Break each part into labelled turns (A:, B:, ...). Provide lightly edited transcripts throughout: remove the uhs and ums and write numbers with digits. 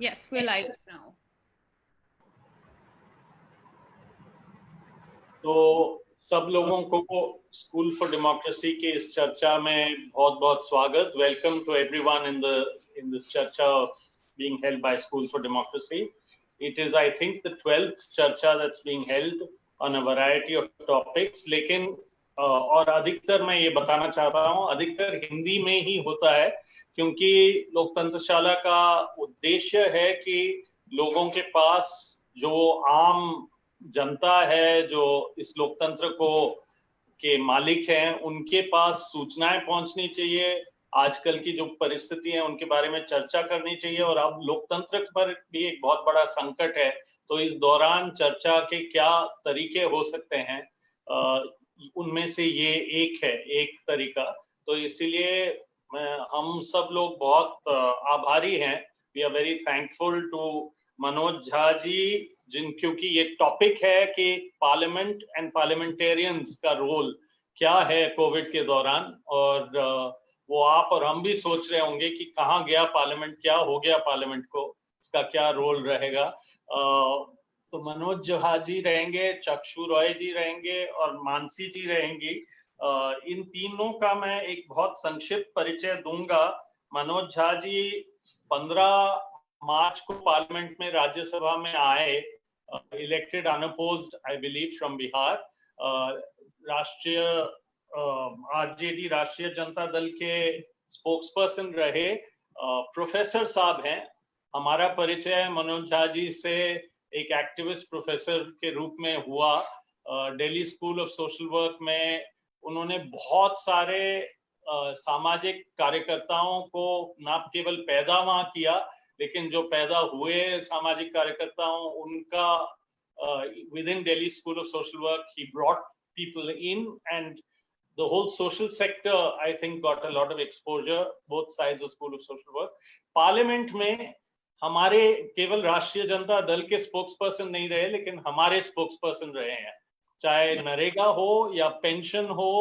A: Yes, we're live now.
B: तो सब लोगों को स्कूल फॉर डेमोक्रेसी के इस चर्चा में बहुत बहुत स्वागत. Welcome to everyone in this चर्चा being held by School for Democracy. It is, I think, the 12th चर्चा that's being held on a variety of topics. लेकिन और अधिकतर मैं ये बताना चाहता हूँ, अधिकतर हिंदी में ही होता है, क्योंकि लोकतंत्रशाला का उद्देश्य है कि लोगों के पास जो आम जनता है, जो इस लोकतंत्र को के मालिक हैं, उनके पास सूचनाएं पहुंचनी चाहिए. आजकल की जो परिस्थिति है उनके बारे में चर्चा करनी चाहिए. और अब लोकतंत्र पर भी एक बहुत बड़ा संकट है, तो इस दौरान चर्चा के क्या तरीके हो सकते हैं, उनमें से ये एक तरीका. तो इसीलिए हम सब लोग बहुत आभारी हैं. We are very thankful to Manoj Jha ji, क्योंकि ये टॉपिक है कि पार्लियामेंट एंड पार्लियामेंटेरियंस का रोल क्या है कोविड के दौरान. और वो आप और हम भी सोच रहे होंगे कि कहाँ गया पार्लियामेंट, क्या हो गया पार्लियामेंट को, उसका क्या रोल रहेगा. तो मनोज झा जी रहेंगे, चक्षु रॉय जी रहेंगे और मानसी जी रहेंगी. इन तीनों का मैं एक बहुत संक्षिप्त परिचय दूंगा. मनोज झा जी 15 मार्च को पार्लियामेंट में राज्यसभा में आए, elected unopposed, I believe, from Bihar. राष्ट्रीय आरजेडी, राष्ट्रीय जनता दल के स्पोक्सपर्सन रहे. प्रोफेसर साहब हैं. हमारा परिचय मनोज झा जी से एक एक्टिविस्ट प्रोफेसर के रूप में हुआ. Delhi school of social work में उन्होंने बहुत सारे सामाजिक कार्यकर्ताओं को न केवल पैदा वहां किया, लेकिन जो पैदा हुए सामाजिक कार्यकर्ताओं, उनका within Delhi School of Social Work, he brought people in, and the whole social sector, I think, got a lot of exposure, both sides of School of Social Work. Parliament में हमारे केवल राष्ट्रीय जनता दल के स्पोक्सपर्सन नहीं रहे, लेकिन हमारे spokesperson रहे हैं. चाहे नरेगा हो या पेंशन हो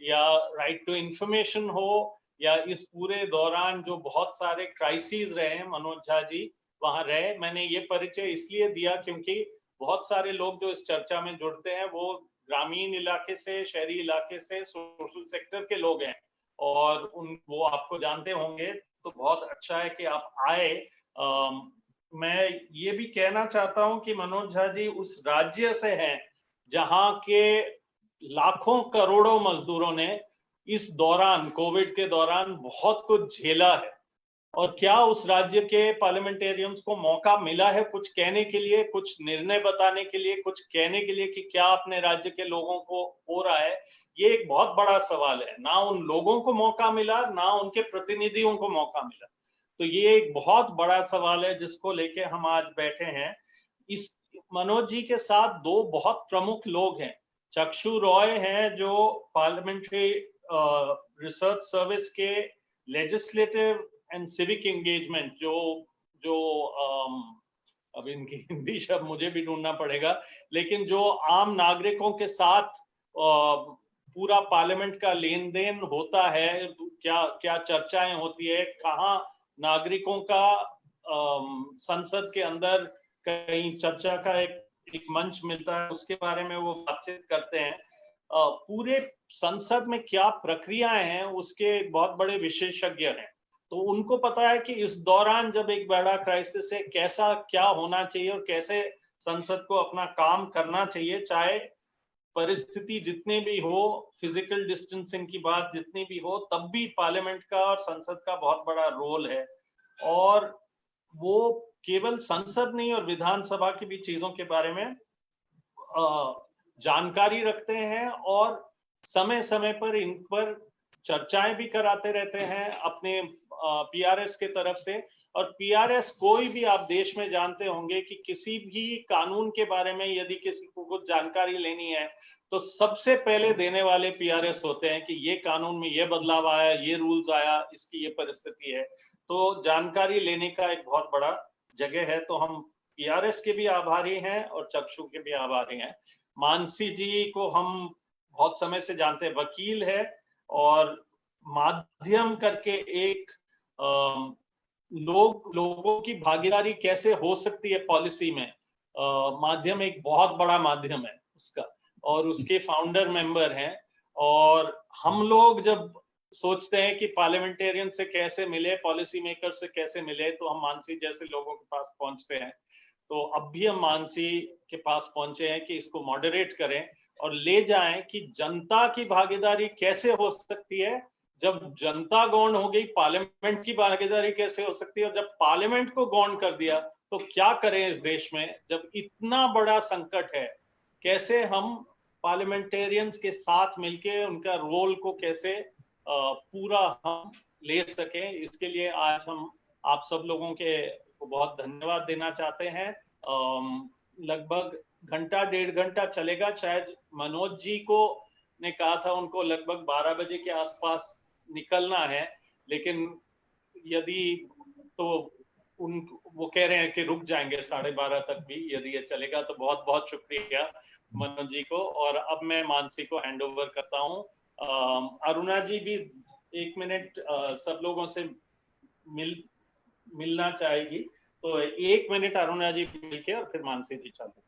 B: या राइट टू इंफॉर्मेशन हो, या इस पूरे दौरान जो बहुत सारे क्राइसिस रहे हैं, मनोज झा जी वहां रहे. मैंने ये परिचय इसलिए दिया क्योंकि बहुत सारे लोग जो इस चर्चा में जुड़ते हैं वो ग्रामीण इलाके से, शहरी इलाके से, सोशल सेक्टर के लोग हैं, और वो आपको जानते होंगे. तो बहुत अच्छा है कि आप आए. मैं ये भी कहना चाहता हूं कि मनोज झा जी उस राज्य से हैं जहां के लाखों करोड़ों मजदूरों ने इस दौरान, कोविड के दौरान, बहुत कुछ झेला है. और क्या उस राज्य के पार्लियामेंटेरियंस को मौका मिला है कुछ कहने के लिए, कुछ निर्णय बताने के लिए, कुछ कहने के लिए कि क्या अपने राज्य के लोगों को हो रहा है? ये एक बहुत बड़ा सवाल है. ना उन लोगों को मौका मिला, ना उनके प्रतिनिधियों को मौका मिला. तो ये एक बहुत बड़ा सवाल है जिसको लेके हम आज बैठे हैं. इस मनोज जी के साथ दो बहुत प्रमुख लोग हैं. चक्षु रॉय हैं, जो पार्लियामेंट्री रिसर्च सर्विस के लेजिस्लेटिव एंड सिविक एंगेजमेंट, जो अब इनकी हिंदी शब्द मुझे भी ढूंढना पड़ेगा, लेकिन जो आम नागरिकों के साथ पूरा पार्लियामेंट का लेन देन होता है, क्या क्या चर्चाएं होती है, कहाँ नागरिकों का संसद के अंदर कहीं चर्चा का एक मंच मिलता है, उसके बारे में वो बातचीत करते हैं. पूरे संसद में क्या प्रक्रियाएं हैं उसके बहुत बड़े विशेषज्ञ हैं. तो उनको पता है कि इस दौरान जब एक बड़ा क्राइसिस है, कैसा क्या होना चाहिए और कैसे संसद को अपना काम करना चाहिए, चाहे परिस्थिति जितनी भी हो, फिजिकल डिस्टेंसिंग की बात जितनी भी हो, तब भी पार्लियामेंट का और संसद का बहुत बड़ा रोल है. और वो केवल संसद नहीं और विधानसभा की भी चीजों के बारे में जानकारी रखते हैं, और समय समय पर इन पर चर्चाएं भी कराते रहते हैं अपने पीआरएस के तरफ से. और पीआरएस, कोई भी आप देश में जानते होंगे कि किसी भी कानून के बारे में यदि किसी को कुछ जानकारी लेनी है तो सबसे पहले देने वाले पीआरएस होते हैं कि ये कानून में ये बदलाव आया, ये रूल्स आया, इसकी ये परिस्थिति है. तो जानकारी लेने का एक बहुत बड़ा जगह है. तो हम पीआरएस के भी आभारी हैं और चक्षु के भी आभारी हैं. मानसी जी को हम बहुत समय से जानते हैं, वकील है, और माध्यम करके एक लोगों की भागीदारी कैसे हो सकती है पॉलिसी में। माध्यम एक बहुत बड़ा माध्यम है उसका, और उसके फाउंडर मेंबर हैं। और हम लोग जब सोचते हैं कि पार्लियामेंटेरियन से कैसे मिले, पॉलिसी मेकर से कैसे मिले, तो हम मानसी जैसे लोगों के पास पहुंचते हैं। तो अब भी हम मानसी के पास पहुंचे हैं कि इसको मॉडरेट करें और ले जाएं कि जनता की भागीदारी कैसे हो सकती है। जब जनता गौण हो गई, पार्लियामेंट की भागीदारी कैसे हो सकती है, और जब पार्लियामेंट को गौण कर दिया तो क्या करें इस देश में जब इतना बड़ा संकट है। कैसे हम पार्लियामेंटेरियंस के साथ मिलके उनका रोल को कैसे पूरा हम ले सकें, इसके लिए आज हम आप सब लोगों के को बहुत धन्यवाद देना चाहते हैं। लगभग घंटा 1.5 घंटा चलेगा शायद। मनोज जी को ने कहा था उनको लगभग 12 बजे के आसपास निकलना है, लेकिन यदि तो उन वो कह रहे हैं कि रुक जाएंगे 12:30 तक भी, यदि ये चलेगा तो। बहुत बहुत शुक्रिया मनोज जी को। और अब मैं मानसी को हैंड ओवर करता हूँ। अरुणा जी भी 1 मिनट सब लोगों से मिलना चाहेगी, तो 1 मिनट अरुणा जी मिलके और फिर मानसी जी चालू।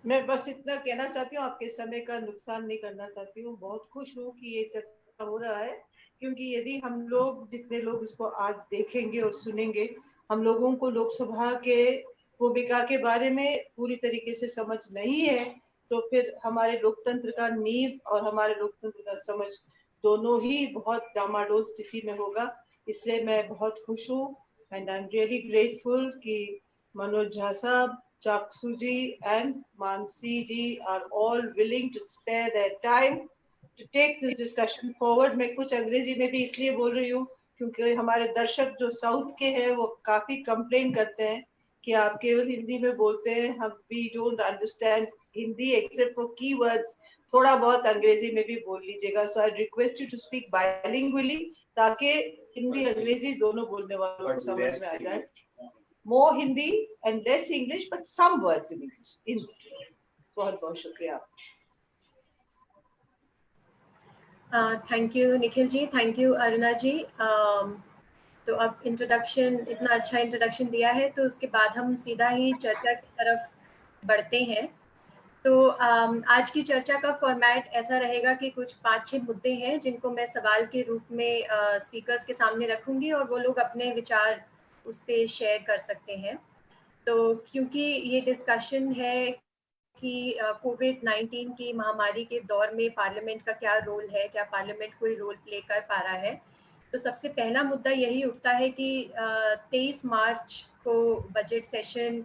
A: मैं बस इतना कहना चाहती हूँ, आपके समय का नुकसान नहीं करना चाहती हूँ। बहुत खुश हूँ कि ये चर्चा हो रहा है, क्योंकि यदि हम लोग जितने लोग इसको आज देखेंगे और सुनेंगे, हम लोगों को लोकसभा के भूमिका के बारे में पूरी तरीके से समझ नहीं है, तो फिर हमारे लोकतंत्र का नींव और हमारे लोकतंत्र का समझ दोनों ही बहुत डामाडोल स्थिति में होगा। इसलिए मैं बहुत खुश हूँ and I am really grateful कि मनोज झा साहब, Chaksu ji and Mansi ji are all willing to spare their time to take this discussion forward. मैं कुछ अंग्रेजी में भी इसलिए बोल रही हूँ क्योंकि हमारे दर्शक जो साउथ के हैं वो काफी कंप्लेन करते हैं कि आप केवल हिंदी में बोलते हैं, हम we don't understand Hindi except for keywords. थोड़ा बहुत अंग्रेजी में भी बोल लीजिएगा. So I request you to speak bilingually ताकि हिंदी अंग्रेजी दोनों बोलने वालों को समझ में आ जाए. More Hindi and less English, but some words in English. बहुत बहुत शुक्रिया.
C: Thank you Nikhil ji, thank you Aruna ji. तो अब इंट्रोडक्शन, इतना अच्छा इंट्रोडक्शन दिया है, तो उसके बाद हम सीधा ही चर्चा की तरफ बढ़ते हैं. तो आज की चर्चा का फॉर्मेट ऐसा रहेगा कि कुछ 5-6 मुद्दे हैं जिनको मैं सवाल के रूप में स्पीकर्स के सामने रखूंगी और वो लोग अपने विचार उस पर शेयर कर सकते हैं. तो क्योंकि ये डिस्कशन है कि कोविड-19 की महामारी के दौर में पार्लियामेंट का क्या रोल है, क्या पार्लियामेंट कोई रोल प्ले कर पा रहा है, तो सबसे पहला मुद्दा यही उठता है कि 23 मार्च को बजट सेशन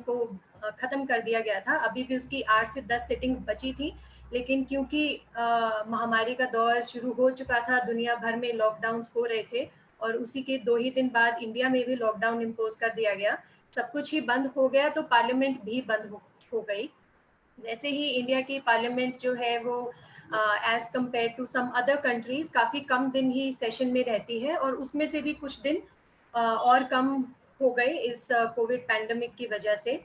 C: को ख़त्म कर दिया गया था. अभी भी उसकी 8 से 10 सिटिंग्स बची थी, लेकिन क्योंकि महामारी का दौर शुरू हो चुका था, दुनिया भर में लॉकडाउन्स हो रहे थे और उसी के 2 ही दिन बाद इंडिया में भी लॉकडाउन इम्पोज कर दिया गया. सब कुछ ही बंद हो गया, तो पार्लियामेंट भी बंद हो गई. वैसे ही इंडिया की पार्लियामेंट जो है वो as compare to some other countries काफ़ी कम दिन ही सेशन में रहती है, और उसमें से भी कुछ दिन और कम हो गए इस कोविड पैंडमिक की वजह से.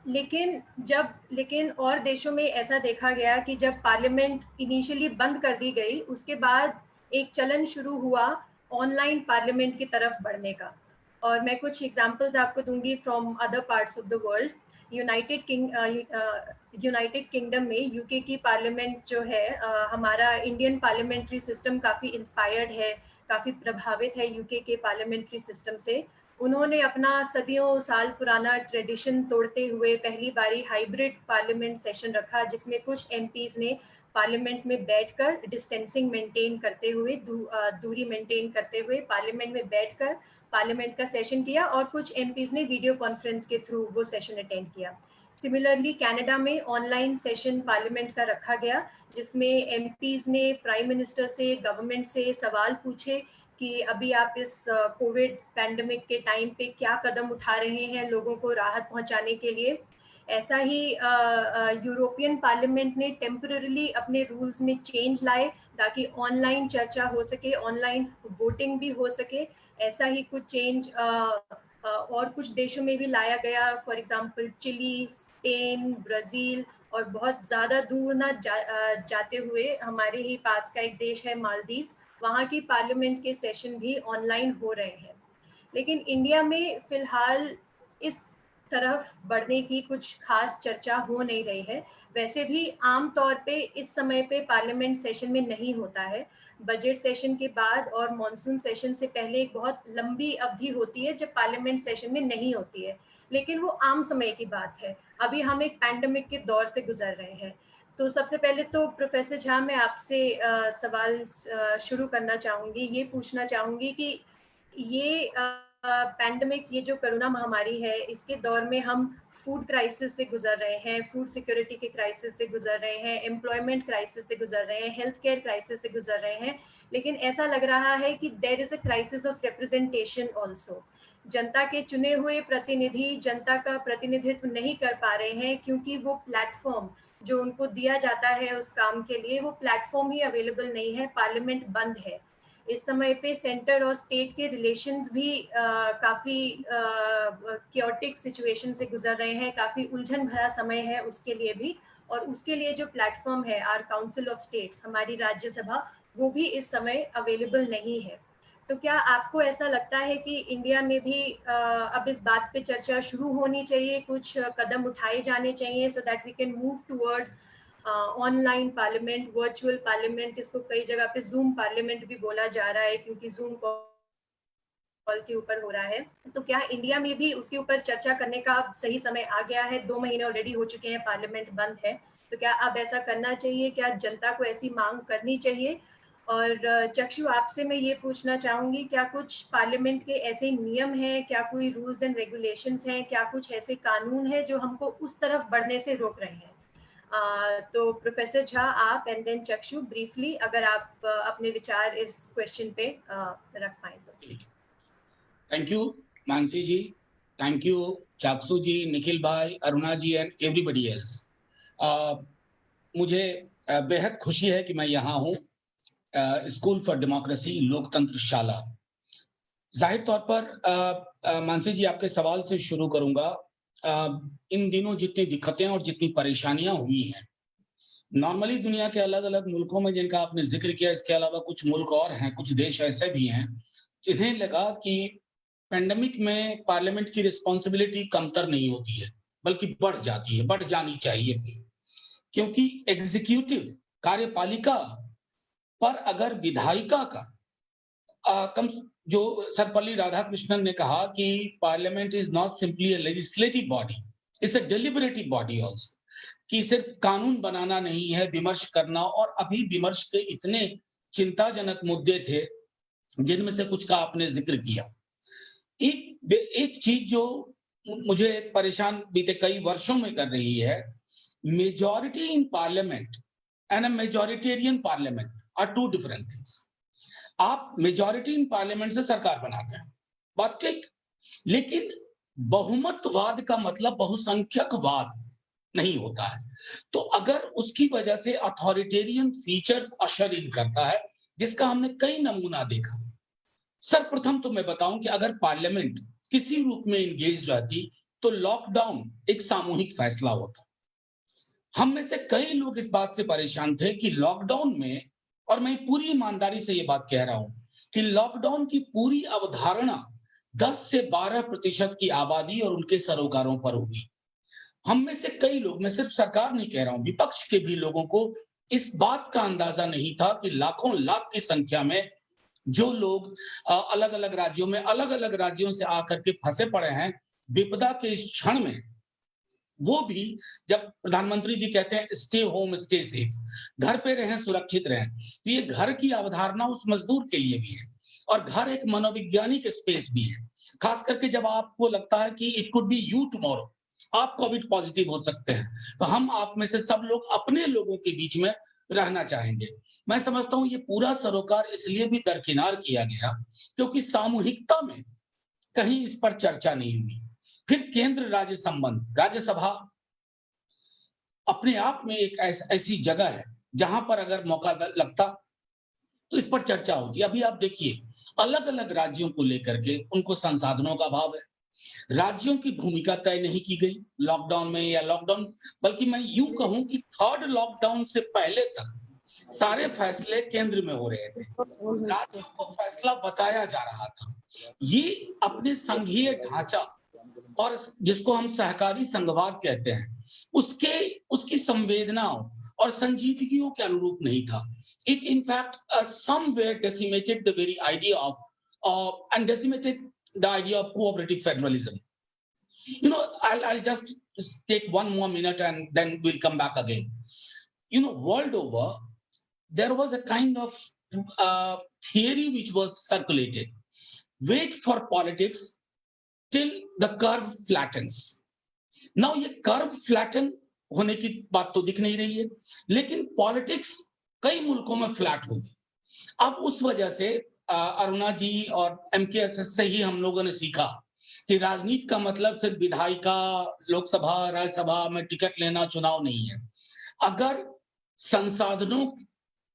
C: लेकिन और देशों में ऐसा देखा गया कि जब पार्लियामेंट इनिशियली बंद कर दी गई, उसके बाद एक चलन शुरू हुआ ऑनलाइन पार्लियामेंट की तरफ बढ़ने का. और मैं कुछ एग्जांपल्स आपको दूंगी from other parts of the world. United kingdom में यूके की पार्लियामेंट जो है, हमारा इंडियन पार्लियामेंट्री सिस्टम काफ़ी इंस्पायर्ड है, काफ़ी प्रभावित है यूके के पार्लियामेंट्री सिस्टम से. उन्होंने अपना सदियों साल पुराना ट्रेडिशन तोड़ते हुए पहली बारी हाइब्रिड पार्लियामेंट सेशन रखा, जिसमें कुछ एमपीज़ ने पार्लियामेंट में बैठकर डिस्टेंसिंग मेंटेन करते हुए, दूरी मेंटेन करते हुए पार्लियामेंट में बैठकर पार्लियामेंट का सेशन किया, और कुछ एमपीज़ ने वीडियो कॉन्फ्रेंस के थ्रू वो सेशन अटेंड किया. सिमिलरली कनाडा में ऑनलाइन सेशन पार्लियामेंट का रखा गया, जिसमें एमपीज़ ने प्राइम मिनिस्टर से, गवर्नमेंट से सवाल पूछे कि अभी आप इस कोविड पैंडमिक के टाइम पे क्या कदम उठा रहे हैं लोगों को राहत पहुंचाने के लिए. ऐसा ही यूरोपियन पार्लियामेंट ने टेम्पररीली अपने रूल्स में चेंज लाए ताकि ऑनलाइन चर्चा हो सके, ऑनलाइन वोटिंग भी हो सके. ऐसा ही कुछ चेंज और कुछ देशों में भी लाया गया. For example Chile, Spain, Brazil और बहुत ज़्यादा दूर ना जाते हुए हमारे ही पास का एक देश है मालदीव्स, वहाँ की पार्लियामेंट के सेशन भी ऑनलाइन हो रहे हैं। लेकिन इंडिया में फ़िलहाल इस तरफ बढ़ने की कुछ खास चर्चा हो नहीं रही है। वैसे भी आम तौर पे इस समय पे पार्लियामेंट सेशन में नहीं होता है। बजट सेशन के बाद और मॉनसून सेशन से पहले एक बहुत लंबी अवधि होती है जब पार्लियामेंट सेशन में नहीं होती है, लेकिन वो आम समय की बात है। अभी हम एक पैंडेमिक के दौर से गुजर रहे हैं। तो सबसे पहले तो प्रोफेसर झा, मैं आपसे सवाल शुरू करना चाहूँगी, ये पूछना चाहूँगी कि ये पैंडेमिक, ये जो कोरोना महामारी है, इसके दौर में हम फूड क्राइसिस से गुजर रहे हैं, फूड सिक्योरिटी के क्राइसिस से गुजर रहे हैं, एम्प्लॉयमेंट क्राइसिस से गुजर रहे हैं, हेल्थ केयर क्राइसिस से गुजर रहे हैं, लेकिन ऐसा लग रहा है कि there is a crisis of representation also. जनता के चुने हुए प्रतिनिधि जनता का प्रतिनिधित्व नहीं कर पा रहे हैं, क्योंकि वो प्लेटफॉर्म जो उनको दिया जाता है उस काम के लिए, वो प्लेटफॉर्म ही अवेलेबल नहीं है, पार्लियामेंट बंद है। इस समय पे सेंटर और स्टेट के रिलेशंस भी काफ़ी क्योटिक सिचुएशन से गुजर रहे हैं, काफ़ी उलझन भरा समय है उसके लिए भी, और उसके लिए जो प्लेटफॉर्म है आर काउंसिल ऑफ स्टेट्स, हमारी राज्यसभा, वो भी इस समय अवेलेबल नहीं है। तो क्या आपको ऐसा लगता है कि इंडिया में भी अब इस बात पे चर्चा शुरू होनी चाहिए, कुछ कदम उठाए जाने चाहिए so that we can move towards online parliament, virtual parliament, इसको कई जगह पे जूम पार्लियामेंट भी बोला जा रहा है क्योंकि जूम कॉल के ऊपर हो रहा है। तो क्या इंडिया में भी उसके ऊपर चर्चा करने का सही समय आ गया है? 2 महीने ऑलरेडी हो चुके हैं, पार्लियामेंट बंद है, तो क्या अब ऐसा करना चाहिए? क्या जनता को ऐसी मांग करनी चाहिए? और चक्षु, आपसे मैं ये पूछना चाहूँगी, क्या कुछ पार्लियामेंट के ऐसे नियम हैं, क्या कोई रूल्स एंड रेगुलेशंस हैं, क्या कुछ ऐसे कानून हैं जो हमको उस तरफ बढ़ने से रोक रहे हैं? तो प्रोफेसर झा, आप, एंड देन चक्षु, ब्रीफली अगर आप अपने विचार इस क्वेश्चन पे रख पाए तो।
D: Thank you Mansi ji, thank you Chakshu ji, Nikhil भाई, Aruna ji and everybody else. मुझे बेहद खुशी है कि मैं यहाँ हूँ, स्कूल फॉर डेमोक्रेसी, लोकतंत्र शाला। जाहिर तौर पर मानसी जी, आपके सवाल से शुरू करूंगा। इन दिनों जितनी दिक्कतें और जितनी परेशानियां हुई हैं, नॉर्मली दुनिया के अलग अलग मुल्कों में जिनका आपने जिक्र किया, इसके अलावा कुछ मुल्क और हैं, कुछ देश ऐसे भी हैं जिन्हें लगा कि पेंडेमिक में पार्लियामेंट की रिस्पॉन्सिबिलिटी कमतर नहीं होती है, बल्कि बढ़ जाती है, बढ़ जानी चाहिए भी, क्योंकि एग्जीक्यूटिव कार्यपालिका पर अगर विधायिका का कम, जो सर्वपल्ली राधाकृष्णन ने कहा कि parliament is not simply a legislative body, it's a deliberative body also, कि सिर्फ कानून बनाना नहीं है, विमर्श करना। और अभी विमर्श के इतने चिंताजनक मुद्दे थे जिनमें से कुछ का आपने जिक्र किया। एक चीज जो मुझे परेशान बीते कई वर्षों में कर रही है, majority in parliament and a majoritarian parliament are two different things. आप मेजॉरिटी इन पार्लियामेंट से सरकार बनाते हैं, बात ठीक, लेकिन बहुमतवाद का मतलब बहुसंख्यकवाद नहीं होता है। तो अगर उसकी वजह से अथॉरिटेरियन फीचर्स अशर इन करता है, जिसका हमने कई नमूना देखा। सर्वप्रथम तो मैं बताऊं कि अगर पार्लियामेंट किसी रूप में इंगेज रहती तो लॉकडाउन एक सामूहिक फैसला होता। हम में से कई लोग इस बात से परेशान थे कि लॉकडाउन में, और मैं पूरी ईमानदारी से ये बात कह रहा हूं कि लॉकडाउन की पूरी अवधारणा 10 से 12% की आबादी और उनके सरोकारों पर हुई। हम में से कई लोग, मैं सिर्फ सरकार नहीं कह रहा हूं, विपक्ष के भी लोगों को इस बात का अंदाजा नहीं था कि लाखों लाख की संख्या में जो लोग अलग अलग राज्यों में, अलग अलग राज्यों से आकर के फंसे पड़े हैं विपदा के इस क्षण में, वो भी जब प्रधानमंत्री जी कहते हैं स्टे होम स्टे सेफ, घर पे रहें, सुरक्षित रहें, तो ये घर की अवधारणा उस मजदूर के लिए भी है, और घर एक मनोवैज्ञानिक स्पेस भी है। खास करके जब आपको लगता है कि it could be you tomorrow, आप कोविड पॉजिटिव हो सकते हैं, तो हम आप में से सब लोग अपने लोगों के बीच में रहना चाहेंगे। मैं समझता हूं ये पूरा सरोकार इसलिए भी दरकिनार किया गया क्योंकि सामूहिकता में कहीं इस पर चर्चा नहीं हुई। फिर केंद्र राज्य संबंध, राज्यसभा अपने आप में एक ऐसी जगह है जहां पर अगर मौका लगता तो इस पर चर्चा होती। अभी आप देखिए, अलग अलग राज्यों को लेकर के उनको संसाधनों का अभाव है, राज्यों की भूमिका तय नहीं की गई लॉकडाउन में, या लॉकडाउन, बल्कि मैं यूं कहूं कि थर्ड लॉकडाउन से पहले तक सारे फैसले केंद्र में हो रहे थे, राज्यों को फैसला बताया जा रहा था। ये अपने संघीय ढांचा और जिसको हम सहकारी संघवाद कहते हैं, उसकी संवेदनाओं और संजीदगियों के अनुरूप नहीं था। It in fact somewhere decimated the very idea of and decimated the idea of cooperative federalism. You know, I'll just take one more minute and then we'll come back again. You know, world over, there was a kind of theory which was circulated. Wait for politics till the curve flattens. Now ये curve flatten होने की बात तो दिख नहीं रही है, लेकिन पॉलिटिक्स कई मुल्कों में फ्लैट होगी। अब उस वजह से अरुणा जी और MKSS से ही हम लोगों ने सीखा कि राजनीति का मतलब सिर्फ विधायिका, लोकसभा, राज्यसभा में टिकट लेना चुनाव नहीं है। अगर संसाधनों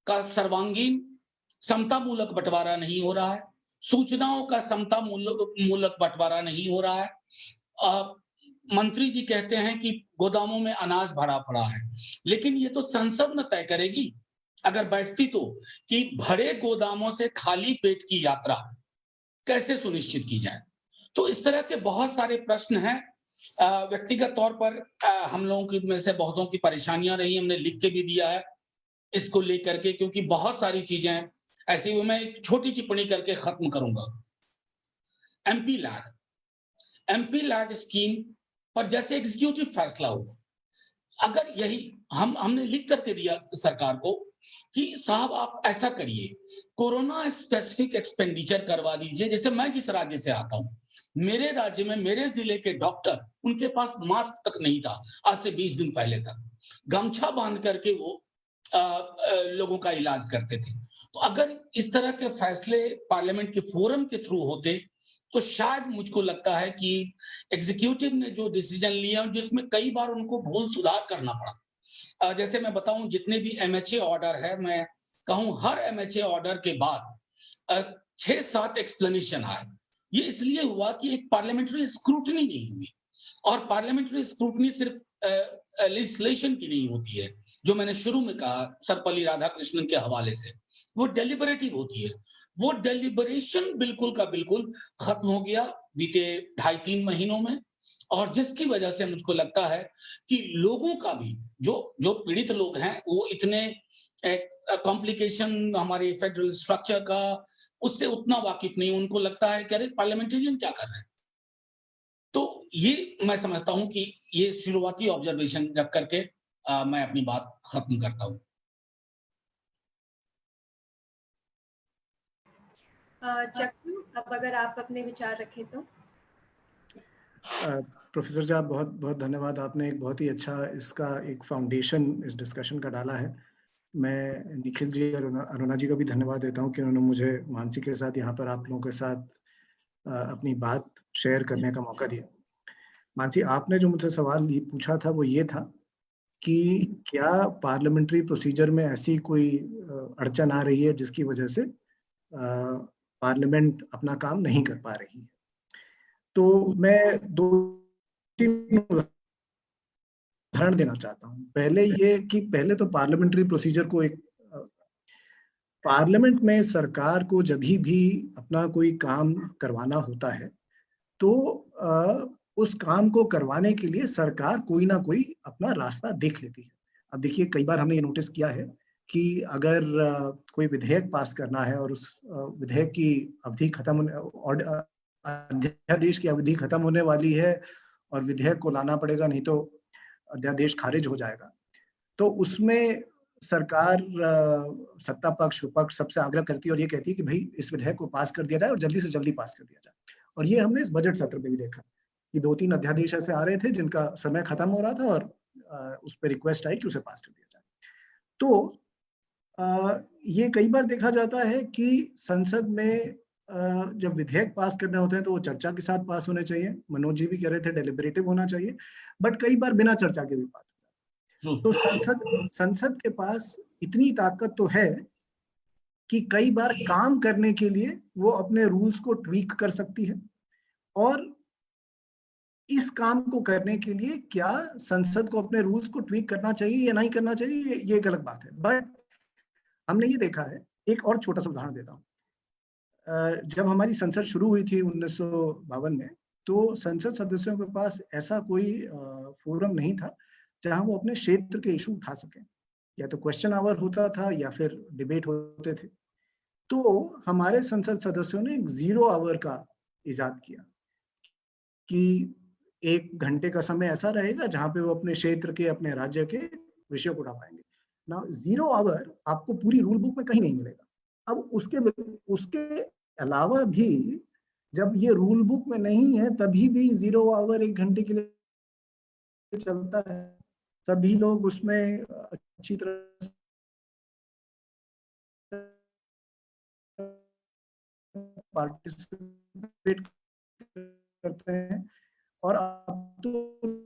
D: का सर्वांगीण समतामूलक बंटवारा नहीं हो रहा है, सूचनाओं का समतामूलक बंटवारा नहीं हो रहा है, मंत्री जी कहते हैं कि गोदामों में अनाज भरा पड़ा है, लेकिन ये तो संसद न तय करेगी अगर बैठती तो, कि भरे गोदामों से खाली पेट की यात्रा कैसे सुनिश्चित की जाए। तो इस तरह के बहुत सारे प्रश्न हैं। व्यक्तिगत तौर पर हम लोगों की में से बहुतों की परेशानियां रही, हमने लिख के भी दिया है इसको लेकर के, क्योंकि बहुत सारी चीजें ऐसी हुई। मैं एक छोटी टिप्पणी करके खत्म करूंगा। MP लैड स्कीम पर जैसे एग्जीक्यूटिव फैसला हुआ, अगर यही हमने लिख करके दिया सरकार को कि साहब आप ऐसा करिए, कोरोना स्पेसिफिक एक्सपेंडिचर करवा दीजिए। जैसे मैं जिस राज्य से आता हूं, मेरे राज्य में मेरे जिले के डॉक्टर, उनके पास मास्क तक नहीं था आज से 20 दिन पहले तक, गमछा बांध करके वो लोगों का इलाज करते थे। तो अगर इस तरह के फैसले पार्लियामेंट के फोरम के थ्रू होते तो शायद मुझको लगता है कि एग्जीक्यूटिव ने जो डिसीजन लिया, जिसमें कई बार उनको भूल सुधार करना पड़ा। जैसे मैं बताऊं, जितने भी MHA ऑर्डर है, मैं कहूं हर MHA ऑर्डर के बाद 6-7 एक्सप्लेनेशन आए। ये इसलिए हुआ कि एक पार्लियामेंट्री स्क्रूटनी नहीं हुई, और पार्लियामेंट्री स्क्रूटनी सिर्फ लेजिस्लेशन की नहीं होती है, जो मैंने शुरू में कहा सर्वपल्ली राधाकृष्णन के हवाले से, वो डेलिबरेटिव होती है। वो डेलिबरेशन बिल्कुल का बिल्कुल खत्म हो गया बीते 2.5-3 महीनों में, और जिसकी वजह से मुझको लगता है कि लोगों का भी जो पीड़ित लोग हैं वो इतने कॉम्प्लिकेशन हमारे फेडरल स्ट्रक्चर का उससे उतना वाकिफ नहीं। उनको लगता है कि अरे पार्लियामेंटेरियन क्या कर रहे हैं। तो ये मैं समझता हूं कि ये शुरुआती ऑब्जर्वेशन रख करके मैं अपनी बात खत्म करता हूं।
C: चक्कू, अब अगर आप अपने विचार रखें तो।
E: प्रोफेसर जी, आप बहुत बहुत धन्यवाद। आपने एक बहुत ही अच्छा इसका एक फाउंडेशन इस डिस्कशन का डाला है। मैं निखिल जी और अरुणा जी का भी धन्यवाद देता हूं कि उन्होंने मुझे मानसी के साथ यहाँ पर आप लोगों के साथ अपनी बात शेयर करने का मौका दिया। मानसी, आपने जो मुझसे सवाल पूछा था वो ये था कि क्या पार्लियामेंट्री प्रोसीजर में ऐसी कोई अड़चन आ रही है जिसकी वजह से पार्लियामेंट अपना काम नहीं कर पा रही है। तो मैं 2-3 उदाहरण देना चाहता हूँ। पहले ये कि पहले तो पार्लियामेंट्री प्रोसीजर को एक पार्लियामेंट में सरकार को जब भी अपना कोई काम करवाना होता है तो उस काम को करवाने के लिए सरकार कोई ना कोई अपना रास्ता देख लेती है। अब देखिए, कई बार हमने ये नोटिस किया है कि अगर कोई विधेयक पास करना है और उस विधेयक की अवधि खत्म होने, अध्यादेश की अवधि खत्म होने वाली है और विधेयक को लाना पड़ेगा, नहीं तो अध्यादेश खारिज हो जाएगा, तो उसमें सरकार सत्ता पक्ष विपक्ष सबसे आग्रह करती है और ये कहती है कि भाई इस विधेयक को पास कर दिया जाए और जल्दी से जल्दी पास कर दिया जाए। और ये हमने इस बजट सत्र में भी देखा कि 2-3 अध्यादेश ऐसे आ रहे थे जिनका समय खत्म हो रहा था और उस पर रिक्वेस्ट आई कि उसे पास कर दिया जाए। तो ये कई बार देखा जाता है कि संसद में जब विधेयक पास करने होते हैं तो वो चर्चा के साथ पास होने चाहिए। मनोज जी भी कह रहे थे डेलिबरेटिव होना चाहिए, बट कई बार बिना चर्चा के भी पास हो जाता है। तो संसद के पास इतनी ताकत तो है कि कई बार काम करने के लिए वो अपने रूल्स को ट्वीक कर सकती है और इस काम को करने के लिए क्या संसद को अपने रूल्स को ट्वीक करना चाहिए या नहीं करना चाहिए, ये एक अलग बात है। बट हमने ये देखा है, एक और छोटा सा उदाहरण देता हूँ। जब हमारी संसद शुरू हुई थी 1952 में, तो संसद सदस्यों के पास ऐसा कोई फोरम नहीं था जहां वो अपने क्षेत्र के इशू उठा सकें। या तो क्वेश्चन आवर होता था या फिर डिबेट होते थे। तो हमारे संसद सदस्यों ने एक 0 आवर का इजाद किया कि 1 घंटे का समय ऐसा रहेगा जहां पे वो अपने क्षेत्र के, अपने राज्य के विषय को उठा पाएंगे ना। 0 आवर आपको पूरी रूल बुक में कहीं नहीं मिलेगा। अब उसके अलावा भी जब ये रूल बुक में नहीं है, तभी भी 0 आवर 1 घंटे के लिए चलता है। सभी लोग उसमें अच्छी तरह से पार्टिसिपेट करते हैं। और अब तो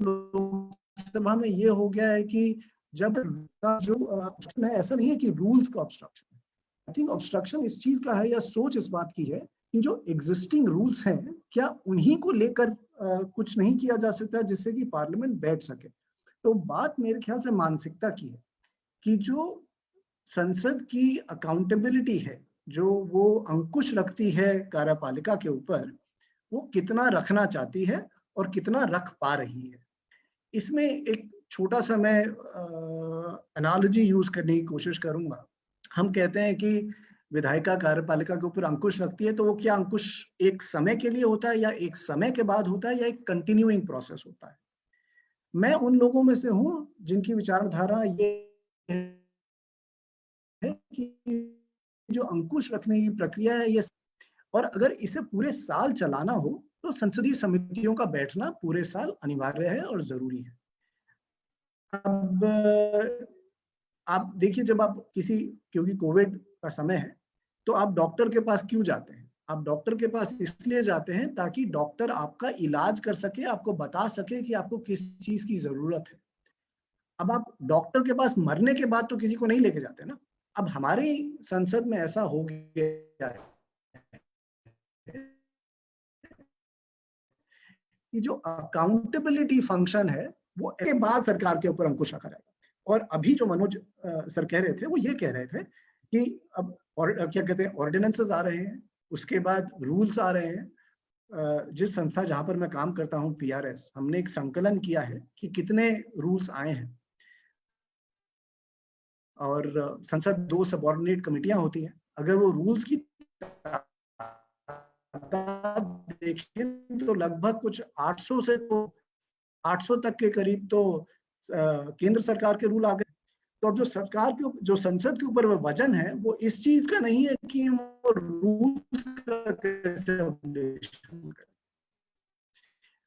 E: लोकसभा में ये हो गया है कि जब जो ऑब्स्ट्रक्शन है, ऐसा नहीं है कि रूल्स का ऑब्स्ट्रक्शन है। आई थिंक ऑब्स्ट्रक्शन इस चीज का है, या सोच इस बात की है कि जो एग्जिस्टिंग रूल्स हैं, क्या उन्हीं को लेकर कुछ नहीं किया जा सकता जिससे कि पार्लियामेंट बैठ सके। तो बात मेरे ख्याल से मानसिकता की है कि जो संसद की अकाउंटेबिलिटी है, जो वो अंकुश रखती है कार्यपालिका के ऊपर, वो कितना रखना चाहती है और कितना रख पा रही है। इसमें एक छोटा सा मैं एनालॉजी यूज करने की कोशिश करूंगा। हम कहते हैं कि विधायिका कार्यपालिका के ऊपर अंकुश रखती है, तो वो क्या अंकुश एक समय के लिए होता है, या एक समय के बाद होता है, या एक कंटिन्यूइंग प्रोसेस होता है। मैं उन लोगों में से हूं जिनकी विचारधारा ये है कि जो अंकुश रखने की प्रक्रिया है ये, और अगर इसे पूरे साल चलाना हो तो संसदीय समितियों का बैठना पूरे साल अनिवार्य है और जरूरी है। अब आप देखिए, जब आप क्योंकि कोविड का समय है, तो आप डॉक्टर के पास क्यों जाते हैं? आप डॉक्टर के पास इसलिए जाते हैं ताकि डॉक्टर आपका इलाज कर सके, आपको बता सके कि आपको किस चीज की जरूरत है। अब आप डॉक्टर के पास मरने के बाद तो किसी को नहीं लेके जाते ना। अब हमारी संसद में ऐसा हो गया है कि जो अकाउंटेबिलिटी फंक्शन है, वो के बाद सरकार के ऊपर अंकुश रखा जाएगा। और अभी जो मनोज सर कह रहे थे, वो ये कह रहे थे कि अब और क्या कहते हैं, ऑर्डिनेंसेस आ रहे हैं, उसके बाद रूल्स आ रहे हैं। जिस संस्था जहां पर मैं काम करता हूं, PRS, हमने एक संकलन किया है कि कितने रूल्स आए हैं। और संसद 2 सबऑर्डिनेट कमिटियां होती हैं। अगर वो रूल्स की देखें तो लगभग कुछ 800 से तो 800 तक के करीब तो केंद्र सरकार के रूल आ गए। तो अब जो संसद के ऊपर वजन है, वो इस चीज का नहीं है कि वो रूल्स का कैसे अपडेशन करें।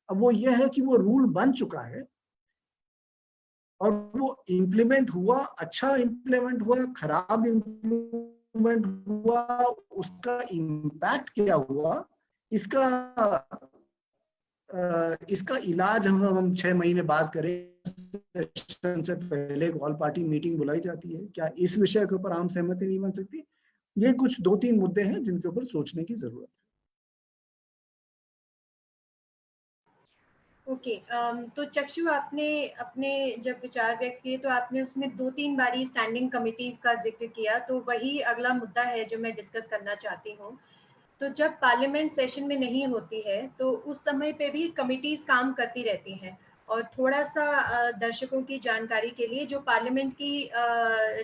E: अब वो ये है कि वो रूल बन चुका है और वो इम्प्लीमेंट हुआ, अच्छा इम्प्लीमेंट हुआ, खराब इम्प्लीमेंट हुआ, उसका इम्पैक्ट क्या हुआ, इसका इलाज हम 6 महीने बाद करें। सेशन से पहले एक ऑल पार्टी मीटिंग बुलाई जाती है। क्या इस विषय के ऊपर आम सहमति नहीं बन सकती? ये कुछ 2-3 मुद्दे हैं जिनके ऊपर सोचने की जरूरत है।
C: ओके, तो चक्षु, आपने अपने जब विचार व्यक्त किए तो आपने उसमें 2-3 बारी स्टैंडिंग कमिटीज का जिक्र किया, तो वही अगला मुद्दा है जो मैं डिस्कस करना चाहती हूँ। तो जब पार्लियामेंट सेशन में नहीं होती है तो उस समय पे भी कमिटीज काम करती रहती हैं। और थोड़ा सा दर्शकों की जानकारी के लिए, जो पार्लियामेंट की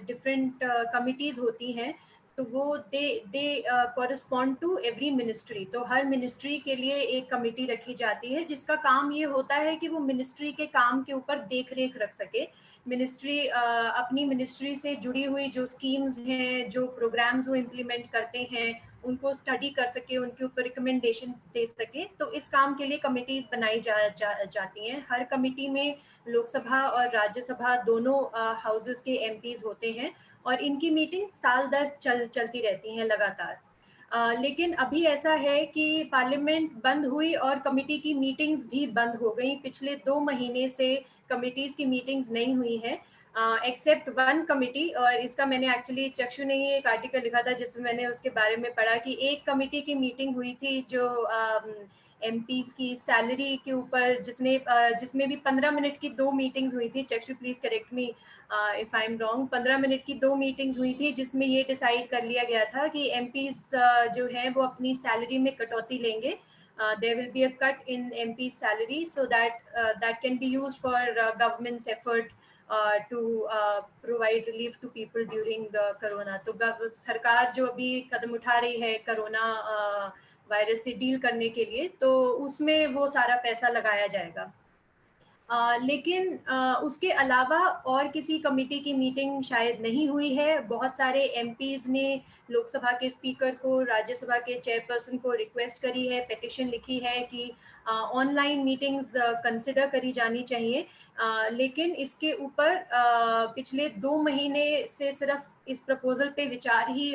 C: डिफरेंट कमिटीज होती हैं, तो वो दे कॉरेस्पॉन्ड टू एवरी मिनिस्ट्री। तो हर मिनिस्ट्री के लिए एक कमेटी रखी जाती है जिसका काम ये होता है कि वो मिनिस्ट्री के काम के ऊपर देख रेख रख सके। मिनिस्ट्री अपनी मिनिस्ट्री से जुड़ी हुई जो स्कीम्स हैं, जो प्रोग्राम्स वो इम्प्लीमेंट करते हैं, उनको स्टडी कर सके, उनके ऊपर रिकमेंडेशन दे सके। तो इस काम के लिए कमिटीज बनाई जाती हैं। हर कमिटी में लोकसभा और राज्यसभा दोनों हाउसेस के एमपीज होते हैं और इनकी मीटिंग साल दर चलती रहती हैं लगातार। लेकिन अभी ऐसा है कि पार्लियामेंट बंद हुई और कमिटी की मीटिंग्स भी बंद हो गई। पिछले 2 महीने से कमिटीज की मीटिंग्स नहीं हुई हैं, एक्सेप्ट 1 कमिटी। और इसका मैंने एक्चुअली, चक्षु ने ही एक आर्टिकल लिखा था जिसमें मैंने उसके बारे में पढ़ा कि एक कमिटी की मीटिंग हुई थी जो एमपीज की सैलरी के ऊपर, जिसमें भी 15 मिनट की 2 मीटिंग्स हुई थी। चक्षु please correct me if I am wrong. 15 minute की 2 मीटिंग्स हुई थी जिसमें ये डिसाइड कर लिया गया था कि एमपीज जो हैं वो अपनी सैलरी में कटौती लेंगे। There will be a cut in MP's salary so that can be used for government's effort to provide relief to people during the corona। तो सरकार जो अभी कदम उठा रही है कोरोना वायरस से डील करने के लिए, तो उसमें वो सारा पैसा लगाया जाएगा। लेकिन उसके अलावा और किसी कमेटी की मीटिंग शायद नहीं हुई है। बहुत सारे एमपीज ने लोकसभा के स्पीकर को, राज्यसभा के चेयरपर्सन को रिक्वेस्ट करी है, पिटिशन लिखी है कि ऑनलाइन मीटिंग्स कंसिडर करी जानी चाहिए। लेकिन इसके ऊपर पिछले 2 महीने से सिर्फ इस प्रपोजल पे विचार ही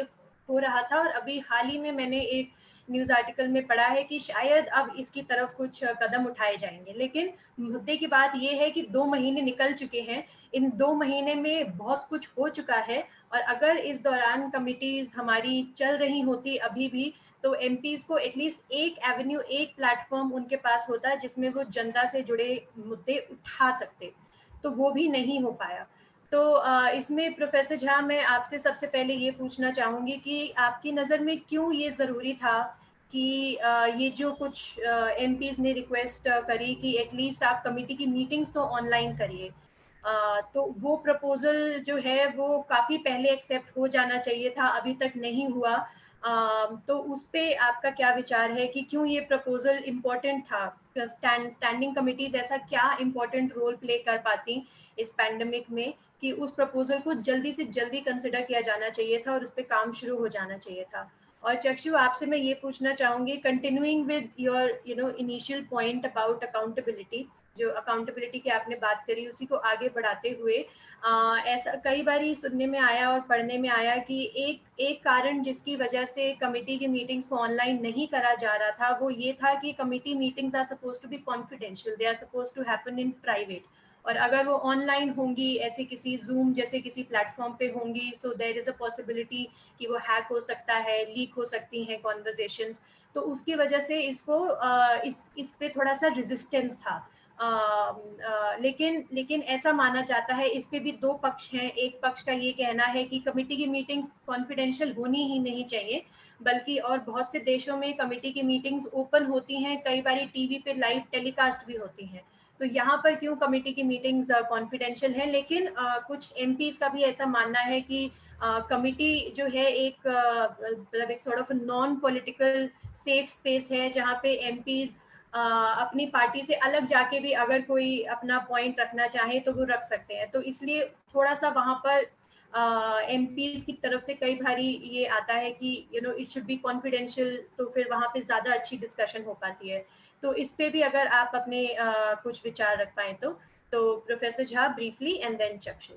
C: हो रहा था, और अभी हाल ही में मैंने एक न्यूज़ आर्टिकल में पढ़ा है कि शायद अब इसकी तरफ कुछ कदम उठाए जाएंगे। लेकिन मुद्दे की बात यह है कि 2 महीने निकल चुके हैं। इन 2 महीने में बहुत कुछ हो चुका है, और अगर इस दौरान कमिटीज हमारी चल रही होती अभी भी, तो एमपीज को एटलीस्ट एक एवेन्यू, एक प्लेटफॉर्म उनके पास होता जिसमें वो जनता से जुड़े मुद्दे उठा सकते, तो वो भी नहीं हो पाया। तो इसमें प्रोफेसर झा, मैं आपसे सबसे पहले ये पूछना चाहूँगी कि आपकी नज़र में क्यों ये ज़रूरी था कि ये जो कुछ एमपीज ने रिक्वेस्ट करी कि एटलीस्ट आप कमेटी की मीटिंग्स तो ऑनलाइन करिए, तो वो प्रपोजल जो है वो काफ़ी पहले एक्सेप्ट हो जाना चाहिए था, अभी तक नहीं हुआ। तो उस पे आपका क्या विचार है कि क्यों ये प्रपोजल इम्पोर्टेंट था? स्टैंडिंग कमिटीज ऐसा क्या इम्पोर्टेंट रोल प्ले कर पाती इस पैंडेमिक में कि उस प्रपोजल को जल्दी से जल्दी कंसिडर किया जाना चाहिए था और उस पर काम शुरू हो जाना चाहिए था? और चक्षु, आपसे मैं ये पूछना चाहूँगी, continuing with your initial point about accountability, जो अकाउंटेबिलिटी की आपने बात करी उसी को आगे बढ़ाते हुए, ऐसा कई बार सुनने में आया और पढ़ने में आया कि एक कारण जिसकी वजह से कमेटी की मीटिंग्स को ऑनलाइन नहीं करा जा रहा था वो ये था कि committee meetings are suppose to be confidential, they are suppose to happen in private, और अगर वो ऑनलाइन होंगी, ऐसे किसी जूम जैसे किसी प्लेटफॉर्म पे होंगी, so there is a possibility कि वो हैक हो सकता है, लीक हो सकती हैं कॉन्वर्जेशंस। तो उसकी वजह से इसको इस पे थोड़ा सा रेजिस्टेंस था। लेकिन ऐसा माना जाता है, इस पे भी 2 पक्ष हैं। एक पक्ष का ये कहना है कि कमेटी की मीटिंग्स कॉन्फिडेंशियल होनी ही नहीं चाहिए, बल्कि और बहुत से देशों में कमेटी की मीटिंग्स ओपन होती हैं, कई बार टीवी पे लाइव टेलीकास्ट भी होती हैं। तो यहाँ पर क्यों कमेटी की मीटिंग्स कॉन्फिडेंशियल हैं? लेकिन कुछ एमपीज का भी ऐसा मानना है कि कमेटी जो है एक मतलब एक sort of non political safe space है, जहाँ पे एमपीज अपनी पार्टी से अलग जाके भी अगर कोई अपना पॉइंट रखना चाहे तो वो रख सकते हैं। तो इसलिए थोड़ा सा वहाँ पर एमपीज की तरफ से कई बारी ये आता है कि इट शुड बी कॉन्फिडेंशियल, तो फिर वहाँ पे ज़्यादा अच्छी डिस्कशन हो पाती है। तो इस पे भी अगर आप अपने कुछ विचार रख पाए तो professor Jha briefly, and then Chakshu.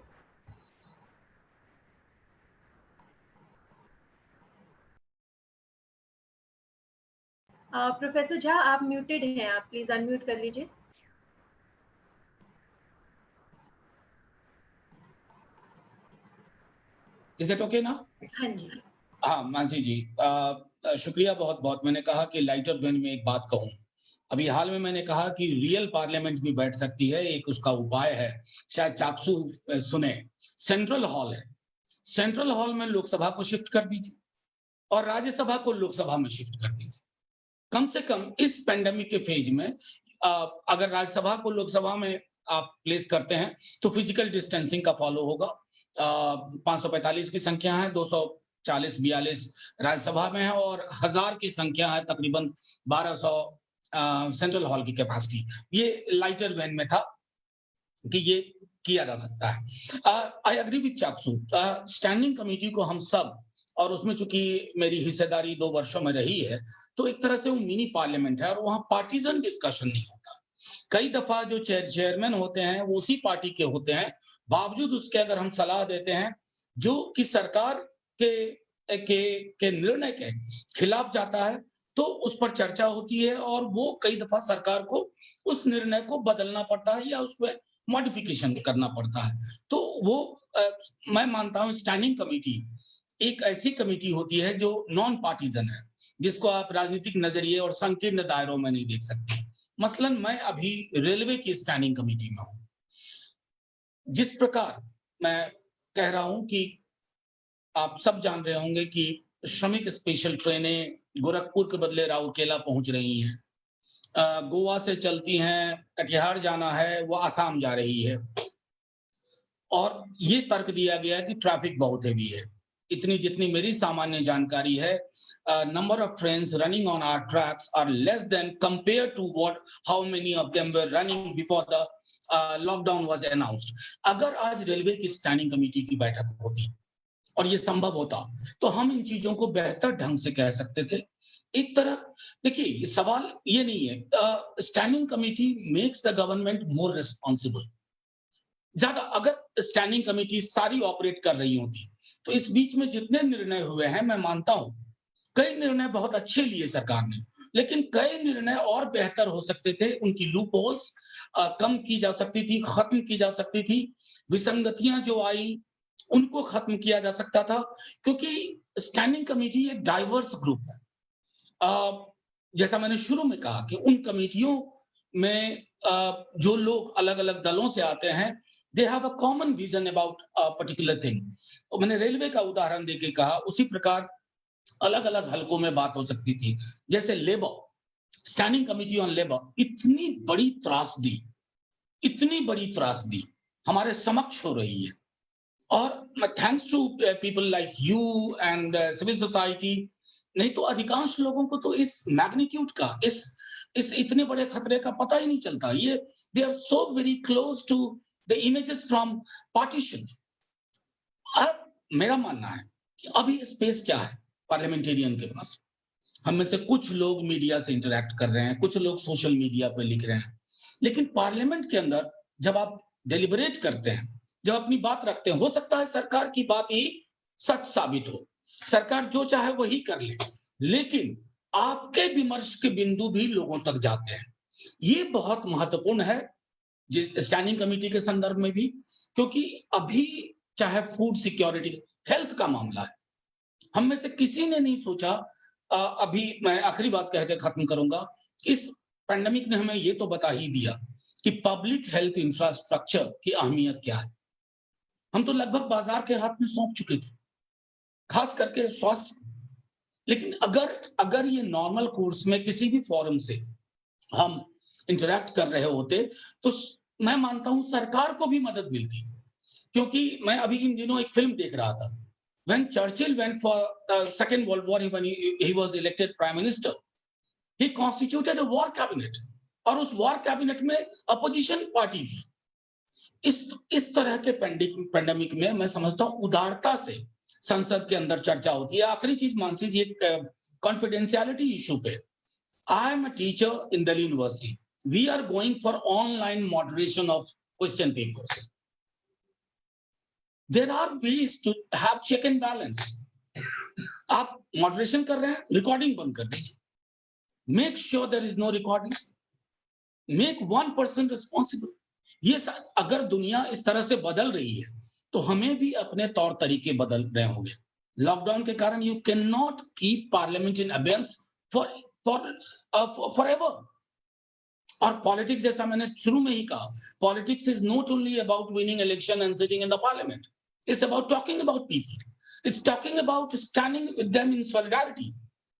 C: Professor Jha, आप म्यूटेड हैं, आप प्लीज अनम्यूट कर लीजिए।
D: इज इट ओके ना?
C: हाँ जी।
D: हाँ मानसी जी, शुक्रिया बहुत बहुत। मैंने कहा कि लाइटर वेन में एक बात कहूं, अभी हाल में मैंने कहा कि रियल पार्लियामेंट भी बैठ सकती है, एक उसका उपाय है, शायद चापसू सुने, सेंट्रल हॉल है, सेंट्रल हॉल में लोकसभा को शिफ्ट कर दीजिए और राज्यसभा को लोकसभा में शिफ्ट कर दीजिए। कम से कम इस पेंडेमिक के फेज में अगर राज्यसभा को लोकसभा में आप प्लेस करते हैं तो फिजिकल डिस्टेंसिंग का फॉलो होगा। 545 की संख्या है, 240-42 राज्यसभा में है और 1000 की संख्या है, तकरीबन 1200 सेंट्रल हॉल की कैपेसिटी। ये लाइटर वैन में था कि ये किया जा सकता है। I agree with Chapsu, standing committee को हम सब, और उसमें चूंकि मेरी हिस्सेदारी 2 वर्षों में रही है, तो एक तरह से वो मिनी पार्लियामेंट है और वहां पार्टीजन डिस्कशन नहीं होता। कई दफा जो चेयरमैन होते हैं वो उसी पार्टी के होते हैं, बावजूद उसके अगर हम सलाह देते हैं जो कि सरकार के निर्णय के खिलाफ जाता है, तो उस पर चर्चा होती है और वो कई दफा सरकार को उस निर्णय को बदलना पड़ता है या उसमें मॉडिफिकेशन करना पड़ता है। तो वो मैं मानता हूं स्टैंडिंग कमेटी एक ऐसी कमेटी होती है जो नॉन पार्टीजन है, जिसको आप राजनीतिक नजरिए और संकीर्ण दायरों में नहीं देख सकते। मसलन मैं अभी रेलवे की स्टैंडिंग कमेटी में हूं। जिस प्रकार मैं कह रहा हूं कि आप सब जान रहे होंगे कि श्रमिक स्पेशल ट्रेनें गोरखपुर के बदले राउरकेला पहुंच रही हैं। गोवा से चलती हैं, कटिहार जाना है वो आसाम जा रही है। और ये तर्क दिया गया है कि ट्रैफिक बहुत हैवी है। इतनी जितनी मेरी सामान्य जानकारी है, number of trains running on our tracks are less than compared to how many of them were running before the lockdown was announced. अगर आज रेलवे की स्टैंडिंग कमेटी की बैठक होती और ये संभव होता तो हम इन चीजों को बेहतर ढंग से कह सकते थे। एक तरह देखिए, सवाल ये नहीं है, standing committee makes the government more responsible. ज्यादा अगर स्टैंडिंग कमेटी सारी ऑपरेट कर रही होती तो इस बीच में जितने निर्णय हुए हैं, मैं मानता हूं कई निर्णय बहुत अच्छे लिए सरकार ने, लेकिन कई निर्णय और बेहतर हो सकते थे। उनकी लूप होल्स कम की जा सकती थी, खत्म की जा सकती थी। विसंगतियां जो आई उनको खत्म किया जा सकता था, क्योंकि स्टैंडिंग कमेटी एक डाइवर्स ग्रुप है। जैसा मैंने शुरू में कहा कि उन कमेटियों में जो लोग अलग अलग दलों से आते हैं, दे have a common vision about a particular thing. और मैंने रेलवे का उदाहरण देके कहा, उसी प्रकार अलग अलग हलकों में बात हो सकती थी। जैसे labour, standing committee on labour इतनी बड़ी त्रासदी हमारे समक्ष हो रही है। और thanks to people like you and civil society, नहीं तो अधिकांश लोगों को तो इस मैग्नीट्यूड का, इस इतने बड़े खतरे का पता ही नहीं चलता। ये they are so very close to the images from partition. अब मेरा मानना है कि अभी स्पेस क्या है पार्लियामेंटेरियन के पास। हम में से कुछ लोग मीडिया से इंटरैक्ट कर रहे हैं, कुछ लोग सोशल मीडिया पर लिख रहे हैं, लेकिन पार्लियामेंट के अंदर जब आप डेलिबरेट करते हैं, जब अपनी बात रखते हैं, हो सकता है सरकार की बात ही सच साबित हो, सरकार जो चाहे वही कर ले, लेकिन आपके विमर्श के बिंदु भी लोगों तक जाते हैं। ये बहुत महत्वपूर्ण है स्टैंडिंग कमेटी के संदर्भ में भी, क्योंकि अभी चाहे फूड सिक्योरिटी, हेल्थ का मामला है, हम में से किसी ने नहीं सोचा। अभी मैं आखिरी बात कह के खत्म करूंगा। इस पैंडेमिक ने हमें ये तो बता ही दिया कि पब्लिक हेल्थ इंफ्रास्ट्रक्चर की अहमियत क्या है। हम तो लगभग बाजार के हाथ में सौंप चुके थे, खास करके स्वास्थ्य। लेकिन अगर ये नॉर्मल कोर्स में किसी भी फोरम से हम इंटरैक्ट कर रहे होते तो मैं मानता हूं सरकार को भी मदद मिलती। क्योंकि मैं अभी इन दिनों एक फिल्म देख रहा था, when Churchill went for the Second World War, when he was elected Prime Minister, he constituted a war cabinet, और उस war cabinet में opposition पार्टी थी। इस तरह के पेंडेमिक में मैं समझता हूं उदारता से संसद के अंदर चर्चा होती है। आखिरी चीज मानसी जी, कॉन्फिडेंशियलिटी इशू पे, I am a teacher in Delhi university, we are going for online moderation of question papers. There are ways to have check and balance. आप मॉडरेशन कर रहे हैं, रिकॉर्डिंग बंद कर दीजिए, make sure there is no recording, make one person responsible. ये अगर दुनिया इस तरह से बदल रही है तो हमें भी अपने तौर तरीके बदल रहे होंगे। लॉकडाउन के कारण you can not keep parliament in abeyance for ever. और पॉलिटिक्स, जैसा मैंने शुरू में ही कहा, politics is not only about winning election and sitting in the parliament, it's about talking about people, it's talking about standing with them in solidarity,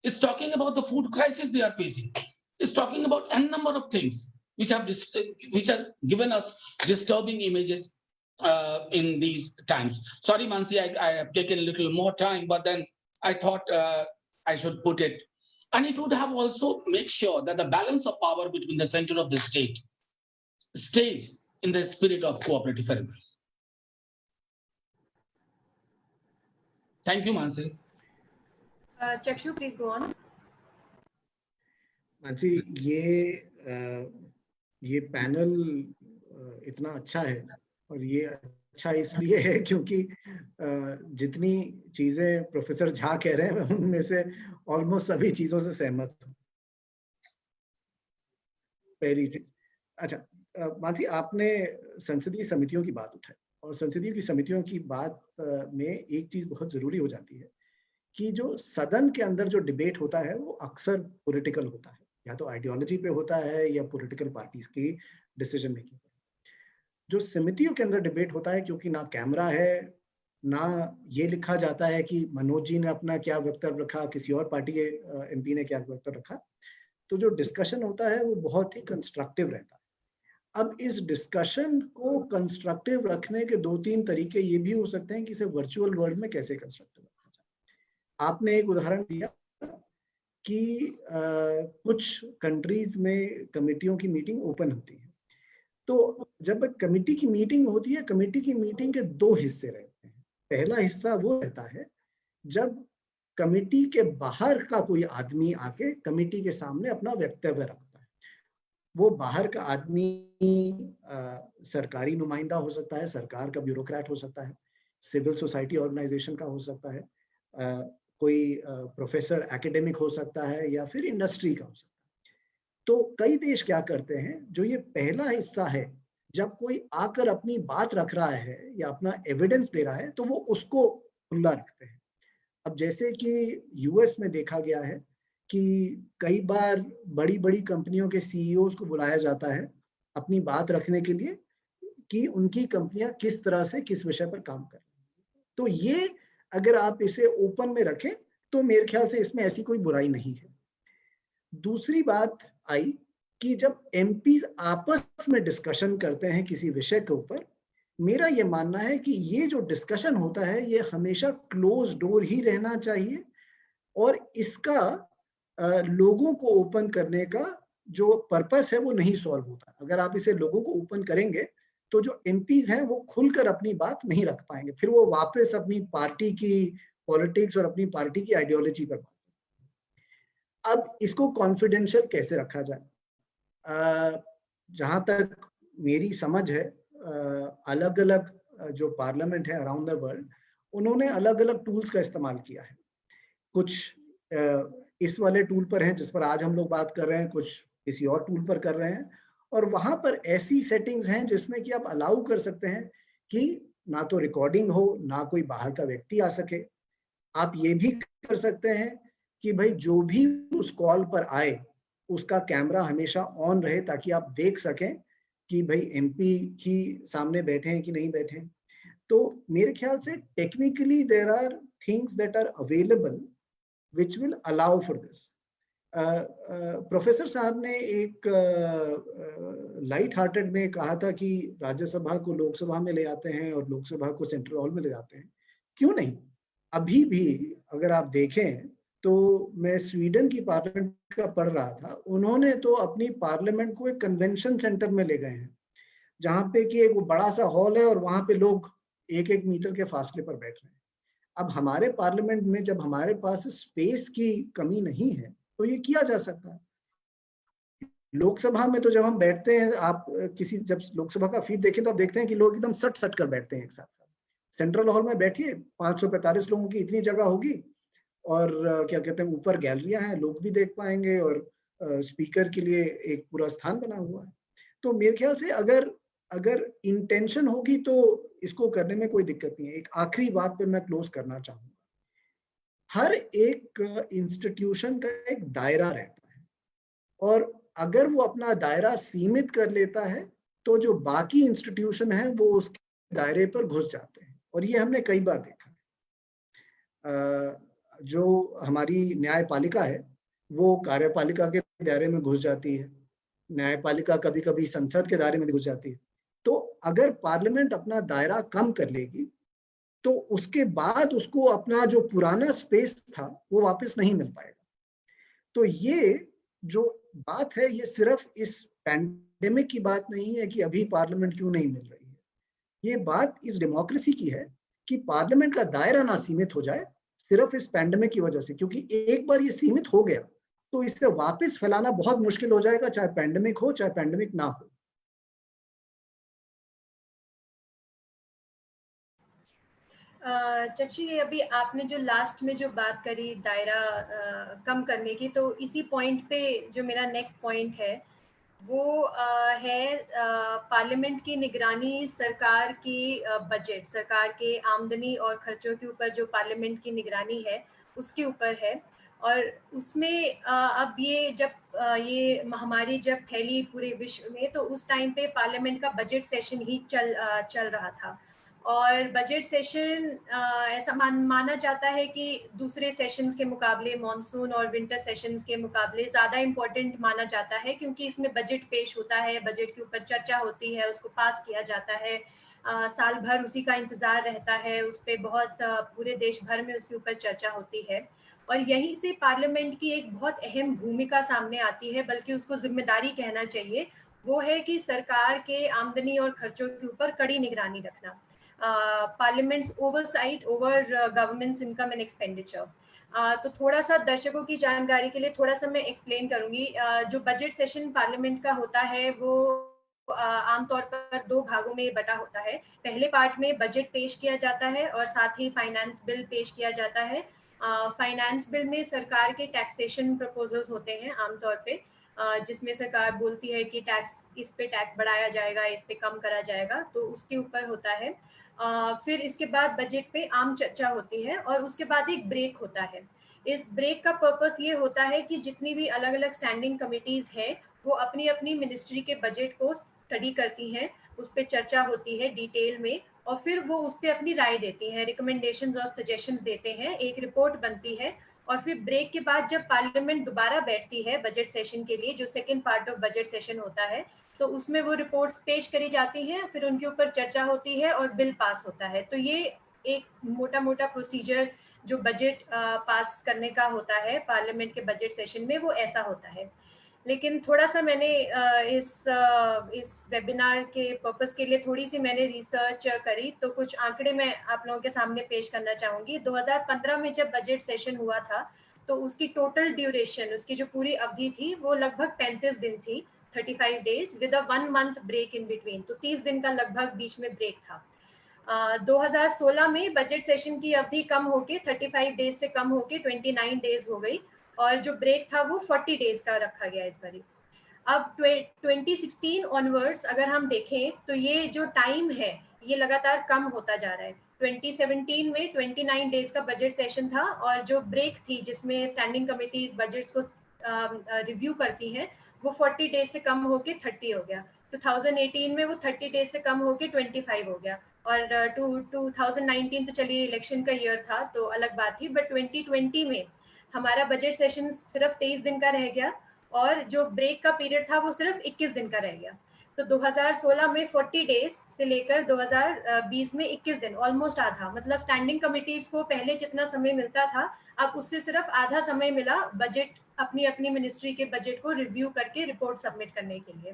D: it's talking about the food crisis they are facing, it's talking about n number of things which have given us disturbing images in these times. Sorry Mansi, I have taken a little more time, but then I thought I should put it. And it would have also make sure that the balance of power between the center of the state stays in the spirit of cooperative federalism. Thank you, Mansi.
C: Chakshu, please go on.
E: Mansi, ये panel इतना अच्छा है, और ये अच्छा इसलिए है क्योंकि जितनी चीजें प्रोफेसर झा कह रहे हैं उनमें से ऑलमोस्ट सभी चीजों से सहमत हूं। पहली चीज, अच्छा मानसी, आपने संसदीय समितियों की बात उठाई, और संसदीय की समितियों की बात में एक चीज बहुत जरूरी हो जाती है कि जो सदन के अंदर जो डिबेट होता है वो अक्सर पॉलिटिकल होता है, या तो आइडियोलॉजी पे होता है या पॉलिटिकल पार्टीज की डिसीजन मेकिंग। जो समितियों के अंदर डिबेट होता है, क्योंकि ना कैमरा है, ना ये लिखा जाता है कि मनोज जी ने अपना क्या वक्तव्य रखा, किसी और पार्टी के एमपी ने क्या वक्तव्य रखा, तो जो डिस्कशन होता है वो बहुत ही कंस्ट्रक्टिव रहता है। अब इस डिस्कशन को कंस्ट्रक्टिव रखने के 2-3 तरीके ये भी हो सकते हैं कि इसे वर्चुअल वर्ल्ड में कैसे कंस्ट्रक्टिव रखा जाए। आपने एक उदाहरण दिया कि कुछ कंट्रीज में कमेटियों की मीटिंग ओपन होती है। तो जब कमेटी की मीटिंग होती है, कमेटी की मीटिंग के 2 हिस्से रहते हैं। पहला हिस्सा वो रहता है जब कमेटी के बाहर का कोई आदमी आके कमेटी के सामने अपना वक्तव्य रखता है। वो बाहर का आदमी सरकारी नुमाइंदा हो सकता है, सरकार का ब्यूरोक्रेट हो सकता है, सिविल सोसाइटी ऑर्गेनाइजेशन का हो सकता है, कोई प्रोफेसर एकेडमिक हो सकता है, या फिर इंडस्ट्री का हो सकता है। तो कई देश क्या करते हैं, जो ये पहला हिस्सा है, जब कोई आकर अपनी बात रख रहा है या अपना एविडेंस दे रहा है, तो वो उसको खुला रखते हैं। अब जैसे कि यूएस में देखा गया है कि कई बार बड़ी बड़ी कंपनियों के सीईओज को बुलाया जाता है अपनी बात रखने के लिए कि उनकी कंपनियां किस तरह से किस विषय पर काम कर रही हैं। तो ये अगर आप इसे ओपन में रखें तो मेरे ख्याल से इसमें ऐसी कोई बुराई नहीं है। दूसरी बात आई कि जब एमपीज आपस में डिस्कशन करते हैं किसी विषय के ऊपर, मेरा ये मानना है कि ये जो डिस्कशन होता है ये हमेशा क्लोज डोर ही रहना चाहिए, और इसका लोगों को ओपन करने का जो पर्पस है वो नहीं सॉल्व होता। अगर आप इसे लोगों को ओपन करेंगे तो जो एमपीज हैं वो खुलकर अपनी बात नहीं रख पाएंगे, फिर वो वापस अपनी पार्टी की पॉलिटिक्स और अपनी पार्टी की आइडियोलॉजी पर बात। अब इसको कॉन्फिडेंशियल कैसे रखा जाए? जहां तक मेरी समझ है, अलग अलग जो पार्लियामेंट है अराउंड द वर्ल्ड, उन्होंने अलग अलग टूल्स का इस्तेमाल किया है। कुछ इस वाले टूल पर हैं जिस पर आज हम लोग बात कर रहे हैं, कुछ किसी और टूल पर कर रहे हैं, और वहां पर ऐसी सेटिंग्स हैं जिसमें कि आप अलाउ कर सकते हैं कि ना तो रिकॉर्डिंग हो, ना कोई बाहर का व्यक्ति आ सके। आप ये भी कर सकते हैं कि भाई जो भी उस कॉल पर आए उसका कैमरा हमेशा ऑन रहे, ताकि आप देख सकें कि भाई एमपी ही सामने बैठे हैं कि नहीं बैठे। तो मेरे ख्याल से technically there are things that are available which will allow for this. Professor साहब ने एक लाइट हार्टेड में कहा था कि राज्यसभा को लोकसभा में ले आते हैं और लोकसभा को सेंट्रल हॉल में ले जाते हैं। क्यों नहीं? अभी भी अगर आप देखें तो मैं स्वीडन की पार्लियामेंट का पढ़ रहा था, उन्होंने तो अपनी पार्लियामेंट को एक कन्वेंशन सेंटर में ले गए हैं, जहां पे कि एक बड़ा सा हॉल है और वहां पे लोग 1-1 मीटर के फासले पर बैठ रहे हैं। अब हमारे पार्लियामेंट में जब हमारे पास स्पेस की कमी नहीं है तो ये किया जा सकता है। लोकसभा में तो जब हम बैठते हैं, आप किसी जब लोकसभा का फीड देखें तो आप देखते हैं कि लोग एकदम सट कर बैठते हैं एक साथ। सेंट्रल हॉल में बैठिए, 545 लोगों की इतनी जगह होगी, और क्या कहते हैं, ऊपर गैलरियां हैं, लोग भी देख पाएंगे, और स्पीकर के लिए एक पूरा स्थान बना हुआ है। तो मेरे ख्याल से अगर इंटेंशन होगी तो इसको करने में कोई दिक्कत नहीं है। एक आखिरी बात पे मैं क्लोज करना चाहूंगा, हर एक इंस्टीट्यूशन का एक दायरा रहता है, और अगर वो अपना दायरा सीमित कर लेता है तो जो बाकी इंस्टीट्यूशन है वो उसके दायरे पर घुस जाते हैं, और ये हमने कई बार देखा है। जो हमारी न्यायपालिका है वो कार्यपालिका के दायरे में घुस जाती है, न्यायपालिका कभी कभी संसद के दायरे में घुस जाती है। तो अगर पार्लियामेंट अपना दायरा कम कर लेगी तो उसके बाद उसको अपना जो पुराना स्पेस था वो वापस नहीं मिल पाएगा। तो ये जो बात है ये सिर्फ इस पैंडेमिक की बात नहीं है कि अभी पार्लियामेंट क्यों नहीं मिल रही है, ये बात इस डेमोक्रेसी की है कि पार्लियामेंट का दायरा ना सीमित हो जाए सिर्फ इस पैंडेमिक की वजह से, क्योंकि एक बार ये सीमित हो गया तो इसे वापस फैलाना बहुत मुश्किल हो जाएगा, चाहे पैंडेमिक हो चाहे पैंडेमिक ना हो।
C: चक्षी, अभी आपने जो लास्ट में जो बात करी दायरा कम करने की, तो इसी पॉइंट पे जो मेरा नेक्स्ट पॉइंट है वो है पार्लियामेंट की निगरानी, सरकार की बजट, सरकार के आमदनी और खर्चों के ऊपर जो पार्लियामेंट की निगरानी है उसके ऊपर है। और उसमें अब ये जब ये महामारी जब फैली पूरे विश्व में, तो उस टाइम पे पार्लियामेंट का बजट सेशन ही चल रहा था। और बजट सेशन ऐसा माना जाता है कि दूसरे सेशंस के मुकाबले, मॉनसून और विंटर सेशंस के मुकाबले ज़्यादा इम्पोर्टेंट माना जाता है, क्योंकि इसमें बजट पेश होता है, बजट के ऊपर चर्चा होती है, उसको पास किया जाता है, साल भर उसी का इंतज़ार रहता है, उस पर बहुत पूरे देश भर में उसके ऊपर चर्चा होती है। और यहीं से पार्लियामेंट की एक बहुत अहम भूमिका सामने आती है, बल्कि उसको जिम्मेदारी कहना चाहिए, वो है कि सरकार के आमदनी और खर्चों के ऊपर कड़ी निगरानी रखना। Parliaments oversight over governments income and expenditure. तो थोड़ा सा दर्शकों की जानकारी के लिए थोड़ा सा मैं एक्सप्लेन करूंगी। जो बजट सेशन पार्लियामेंट का होता है वो आमतौर पर 2 भागों में बटा होता है। पहले पार्ट में बजट पेश किया जाता है और साथ ही फाइनेंस बिल पेश किया जाता है। फाइनेंस बिल में सरकार के टैक्सेशन प्रपोजल्स होते हैं आमतौर पे, जिसमें सरकार बोलती है कि टैक्स, इस पे टैक्स बढ़ाया जाएगा, इस पे कम करा जाएगा, तो उसके ऊपर होता है। फिर इसके बाद बजट पे आम चर्चा होती है और उसके बाद एक ब्रेक होता है। इस ब्रेक का पर्पस ये होता है कि जितनी भी अलग अलग स्टैंडिंग कमिटीज हैं वो अपनी अपनी मिनिस्ट्री के बजट को स्टडी करती हैं, उस पर चर्चा होती है डिटेल में, और फिर वो उस पर अपनी राय देती हैं, रिकमेंडेशंस और सजेशंस देते हैं, एक रिपोर्ट बनती है। और फिर ब्रेक के बाद जब पार्लियामेंट दोबारा बैठती है बजट सेशन के लिए, जो second part of budget session होता है, तो उसमें वो रिपोर्ट्स पेश करी जाती हैं, फिर उनके ऊपर चर्चा होती है और बिल पास होता है। तो ये एक मोटा मोटा प्रोसीजर जो बजट पास करने का होता है पार्लियामेंट के बजट सेशन में, वो ऐसा होता है। लेकिन थोड़ा सा मैंने इस वेबिनार के पर्पस के लिए थोड़ी सी मैंने रिसर्च करी, तो कुछ आंकड़े मैं आप लोगों के सामने पेश करना चाहूँगी। 2015 में जब बजट सेशन हुआ था, तो उसकी टोटल ड्यूरेशन, उसकी जो पूरी अवधि थी, वो लगभग 35 दिन थी, 35 days with a 1 month break in between. तो 30 दिन का लगभग बीच में ब्रेक था। 2016 में बजट सेशन की अवधि कम होके 35 डेज से कम होके 29 डेज हो गई, और जो ब्रेक था वो 40 डेज का रखा गया इस बारी। अब 2016 ऑनवर्ड्स अगर हम देखें तो ये जो टाइम है ये लगातार कम होता जा रहा है। 2017 में 29 डेज का बजट सेशन था, और जो ब्रेक थी जिसमें स्टैंडिंग कमिटीज बजट्स को रिव्यू करती हैं, वो 40 डेज से कम होके 30 हो गया। 2018 में वो 30 डेज से कम होके 25 हो गया। और 2019 तो चलिए इलेक्शन का ईयर था तो अलग बात थी, बट 2020 में हमारा बजट सेशन सिर्फ 23 दिन का रह गया, और जो ब्रेक का पीरियड था वो सिर्फ 21 दिन का रह गया। तो 2016 में 40 डेज से लेकर 2020 में 21 दिन, ऑलमोस्ट आधा, मतलब स्टैंडिंग कमिटीज को पहले जितना समय मिलता था अब उससे सिर्फ आधा समय मिला बजट, अपनी अपनी मिनिस्ट्री के बजट को रिव्यू करके रिपोर्ट सबमिट करने के लिए।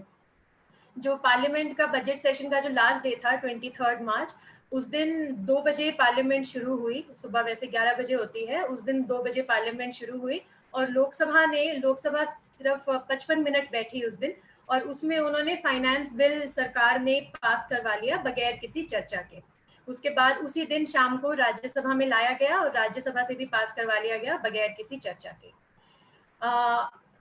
C: जो पार्लियामेंट का बजट सेशन का जो लास्ट डे था 23 मार्च, उस दिन 2 बजे पार्लियामेंट शुरू हुई, सुबह वैसे 11 बजे होती है, उस दिन 2 बजे पार्लियामेंट शुरू हुई, और लोकसभा सिर्फ 55 मिनट बैठी उस दिन, और उसमें उन्होंने फाइनेंस बिल सरकार ने पास करवा लिया बगैर किसी चर्चा के। उसके बाद उसी दिन शाम को राज्यसभा में लाया गया और राज्यसभा से भी पास करवा लिया गया बगैर किसी चर्चा के।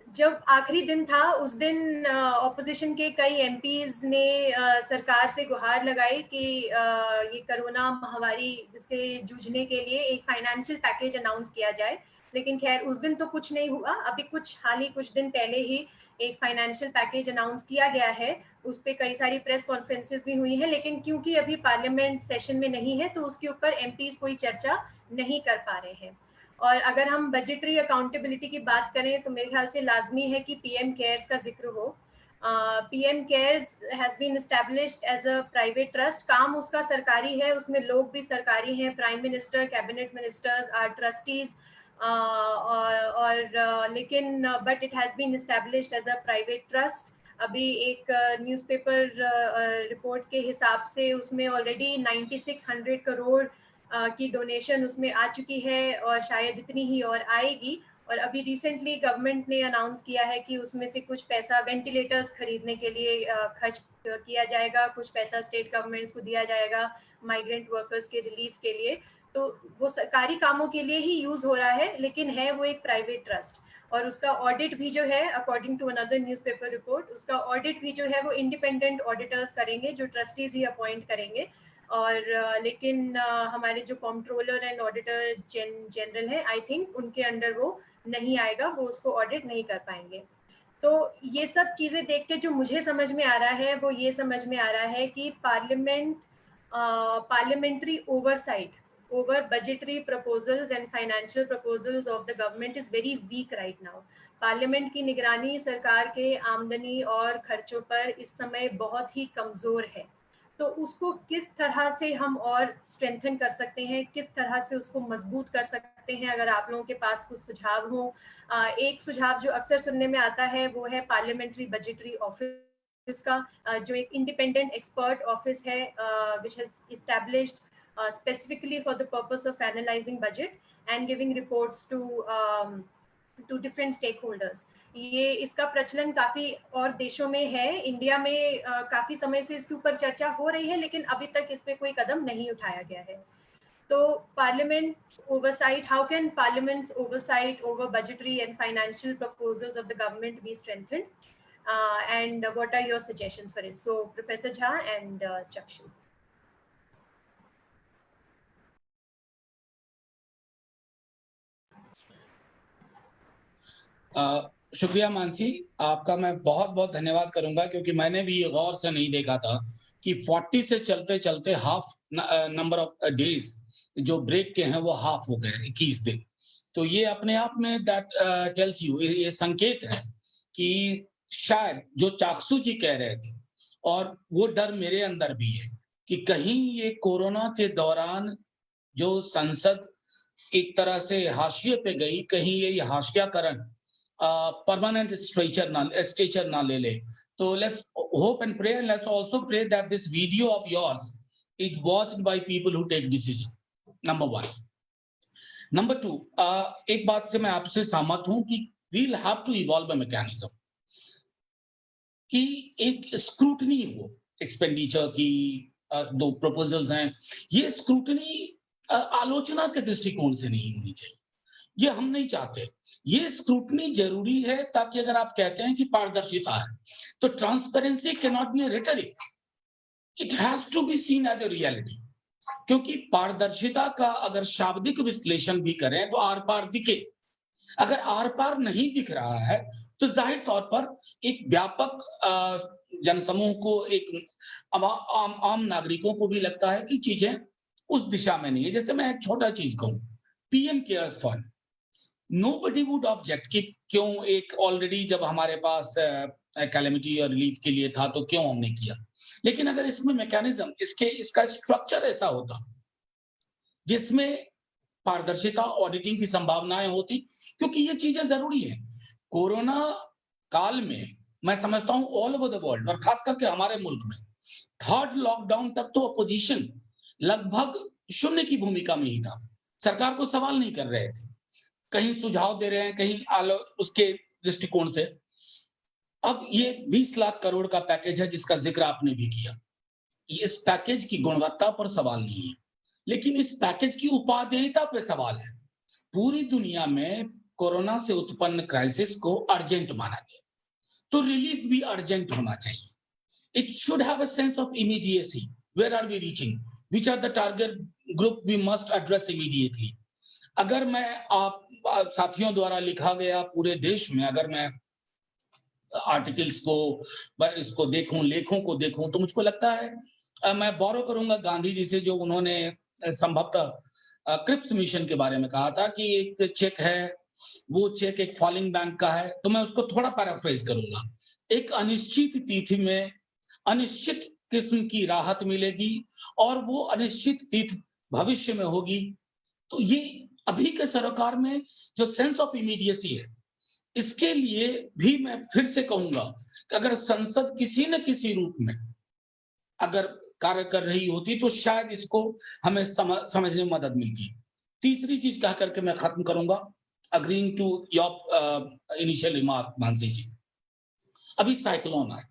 C: जब आखिरी दिन था उस दिन ऑपोजिशन के कई एमपीज ने सरकार से गुहार लगाई कि ये कोरोना महामारी से जूझने के लिए एक फाइनेंशियल पैकेज अनाउंस किया जाए। लेकिन खैर उस दिन तो कुछ नहीं हुआ। अभी कुछ दिन पहले ही एक फाइनेंशियल पैकेज अनाउंस किया गया है, उस पर कई सारी प्रेस कॉन्फ्रेंसेस भी हुई हैं, लेकिन क्योंकि अभी पार्लियामेंट सेशन में नहीं है तो उसके ऊपर एमपीज कोई चर्चा नहीं कर पा रहे हैं। और अगर हम बजटरी अकाउंटेबिलिटी की बात करें तो मेरे ख्याल से लाजमी है कि पीएम केयर्स का जिक्र हो। PM CARES has been established as a private trust. काम उसका सरकारी है, उसमें लोग भी सरकारी हैं, prime minister, cabinet ministers are trustees, लेकिन but it has been established as a private trust. अभी एक न्यूज़पेपर रिपोर्ट के हिसाब से उसमें ऑलरेडी 9600 करोड़ की डोनेशन उसमें आ चुकी है, और शायद इतनी ही और आएगी। और अभी रिसेंटली गवर्नमेंट ने अनाउंस किया है कि उसमें से कुछ पैसा वेंटिलेटर्स खरीदने के लिए खर्च किया जाएगा, कुछ पैसा स्टेट गवर्नमेंट्स को दिया जाएगा माइग्रेंट वर्कर्स के रिलीफ के लिए। तो वो सरकारी कामों के लिए ही यूज हो रहा है, लेकिन है वो एक प्राइवेट ट्रस्ट। और उसका ऑडिट भी जो है, according to another newspaper report, उसका ऑडिट भी जो है वो इंडिपेंडेंट ऑडिटर्स करेंगे, जो ट्रस्टीज ही अपॉइंट करेंगे। और लेकिन हमारे जो कंट्रोलर एंड ऑडिटर जनरल है, आई थिंक उनके अंडर वो नहीं आएगा, वो उसको ऑडिट नहीं कर पाएंगे। तो ये सब चीज़ें देख के जो मुझे समझ में आ रहा है वो ये समझ में आ रहा है कि parliamentary oversight over budgetary proposals and financial proposals of the government is very weak right now. Parliament की निगरानी सरकार के आमदनी और खर्चों पर इस समय बहुत ही कमज़ोर है। तो उसको किस तरह से हम और स्ट्रेंथन कर सकते हैं, किस तरह से उसको मजबूत कर सकते हैं, अगर आप लोगों के पास कुछ सुझाव हो। एक सुझाव जो अक्सर सुनने में आता है वो है पार्लियामेंट्री बजटरी ऑफिस का, जो एक इंडिपेंडेंट एक्सपर्ट ऑफिस है which has established specifically for the purpose of analyzing budget and giving reports to different stakeholders. ये इसका प्रचलन काफी और देशों में है। इंडिया में काफी समय से इसके ऊपर चर्चा हो रही है, लेकिन अभी तक इस पे कोई कदम नहीं उठाया गया है। तो parliament oversight, how can parliament's oversight over budgetary and financial proposals of the government be strengthened, and what are your suggestions for it? So Professor Jha and Chakshu.
D: शुक्रिया मानसी, आपका मैं बहुत बहुत धन्यवाद करूंगा, क्योंकि मैंने भी ये गौर से नहीं देखा था कि 40 से चलते चलते हाफ नंबर ऑफ डेज जो ब्रेक के हैं वो हाफ हो गए, 21 दिन। तो ये अपने आप में दैट टेल्स यू, ये संकेत है कि शायद जो चाकसू जी कह रहे थे, और वो डर मेरे अंदर भी है कि कहीं ये कोरोना के दौरान जो संसद एक तरह से हाशिए पे गई, कहीं ये हाशियाकरण परमानेंट स्टेचर ना ले ले। तो let's hope and pray, and let's also pray that this video of yours is watched by people who take decision, number 1। Number 2, एक बात से मैं आपसे सहमत हूं कि we'll have to evolve a mechanism कि एक स्क्रूटनी हो एक्सपेंडिचर की। दो प्रपोजल्स हैं, ये स्क्रूटनी आलोचना के दृष्टिकोण से नहीं होनी चाहिए, ये हम नहीं चाहते। ये स्क्रूटनी जरूरी है ताकि अगर आप कहते हैं कि पारदर्शिता है, तो transparency can not be a rhetoric, it has to be seen as a reality. क्योंकि पारदर्शिता का अगर शाब्दिक विश्लेषण भी करें तो आर पार दिखे, अगर आर पार नहीं दिख रहा है तो जाहिर तौर पर एक व्यापक जनसमूह को, एक आम नागरिकों को भी लगता है कि चीजें उस दिशा में नहीं है। जैसे मैं एक छोटा चीज कहूं, PM cares fund, nobody would object कि क्यों एक ऑलरेडी जब हमारे पास कैलेमिटी और रिलीफ के लिए था तो क्यों हमने किया। लेकिन अगर इसमें मैकेनिज्म, इसका स्ट्रक्चर ऐसा होता जिसमें पारदर्शिता, ऑडिटिंग की संभावनाएं होती, क्योंकि ये चीजें जरूरी है। कोरोना काल में मैं समझता हूं ऑल ओवर द वर्ल्ड और खास करके हमारे मुल्क में 3rd लॉकडाउन तक तो अपोजिशन लगभग शून्य की भूमिका में ही था, सरकार को सवाल नहीं कर रहे थे, कहीं सुझाव दे रहे हैं, कहीं उसके दृष्टिकोण से। अब ये 20 लाख करोड़ का पैकेज है जिसका जिक्र आपने भी किया। इस पैकेज की गुणवत्ता पर सवाल नहीं है, लेकिन इस पैकेज की उपादेयता पे सवाल है। पूरी दुनिया में कोरोना से उत्पन्न क्राइसिस को अर्जेंट माना गया, तो रिलीफ भी अर्जेंट होना चाहिए। It should have a sense of immediacy, where are we reaching, which are the target group we must address immediately. अगर मैं आप साथियों द्वारा लिखा गया पूरे देश में, अगर मैं आर्टिकल्स को, इसको देखूं, लेखों को देखूं, तो मुझको लगता है मैं बोरो करूंगा गांधी जी से, जो उन्होंने संभवतः क्रिप्स मिशन के बारे में कहा था कि एक चेक है, वो चेक एक फॉलिंग बैंक का है। तो मैं उसको थोड़ा पैराफ्रेज करूंगा, एक अनिश्चित तिथि में अनिश्चित किस्म की राहत मिलेगी और वो अनिश्चित तिथि भविष्य में होगी। तो ये अभी के सरकार में जो सेंस ऑफ इमीडिएसी है, इसके लिए भी मैं फिर से कहूंगा कि अगर संसद किसी न किसी रूप में अगर कार्य कर रही होती तो शायद इसको हमें समझने में मदद मिलती। तीसरी चीज कह करके मैं खत्म करूंगा, agreeing to your initial remark Mansi ji. अभी साइक्लोन है,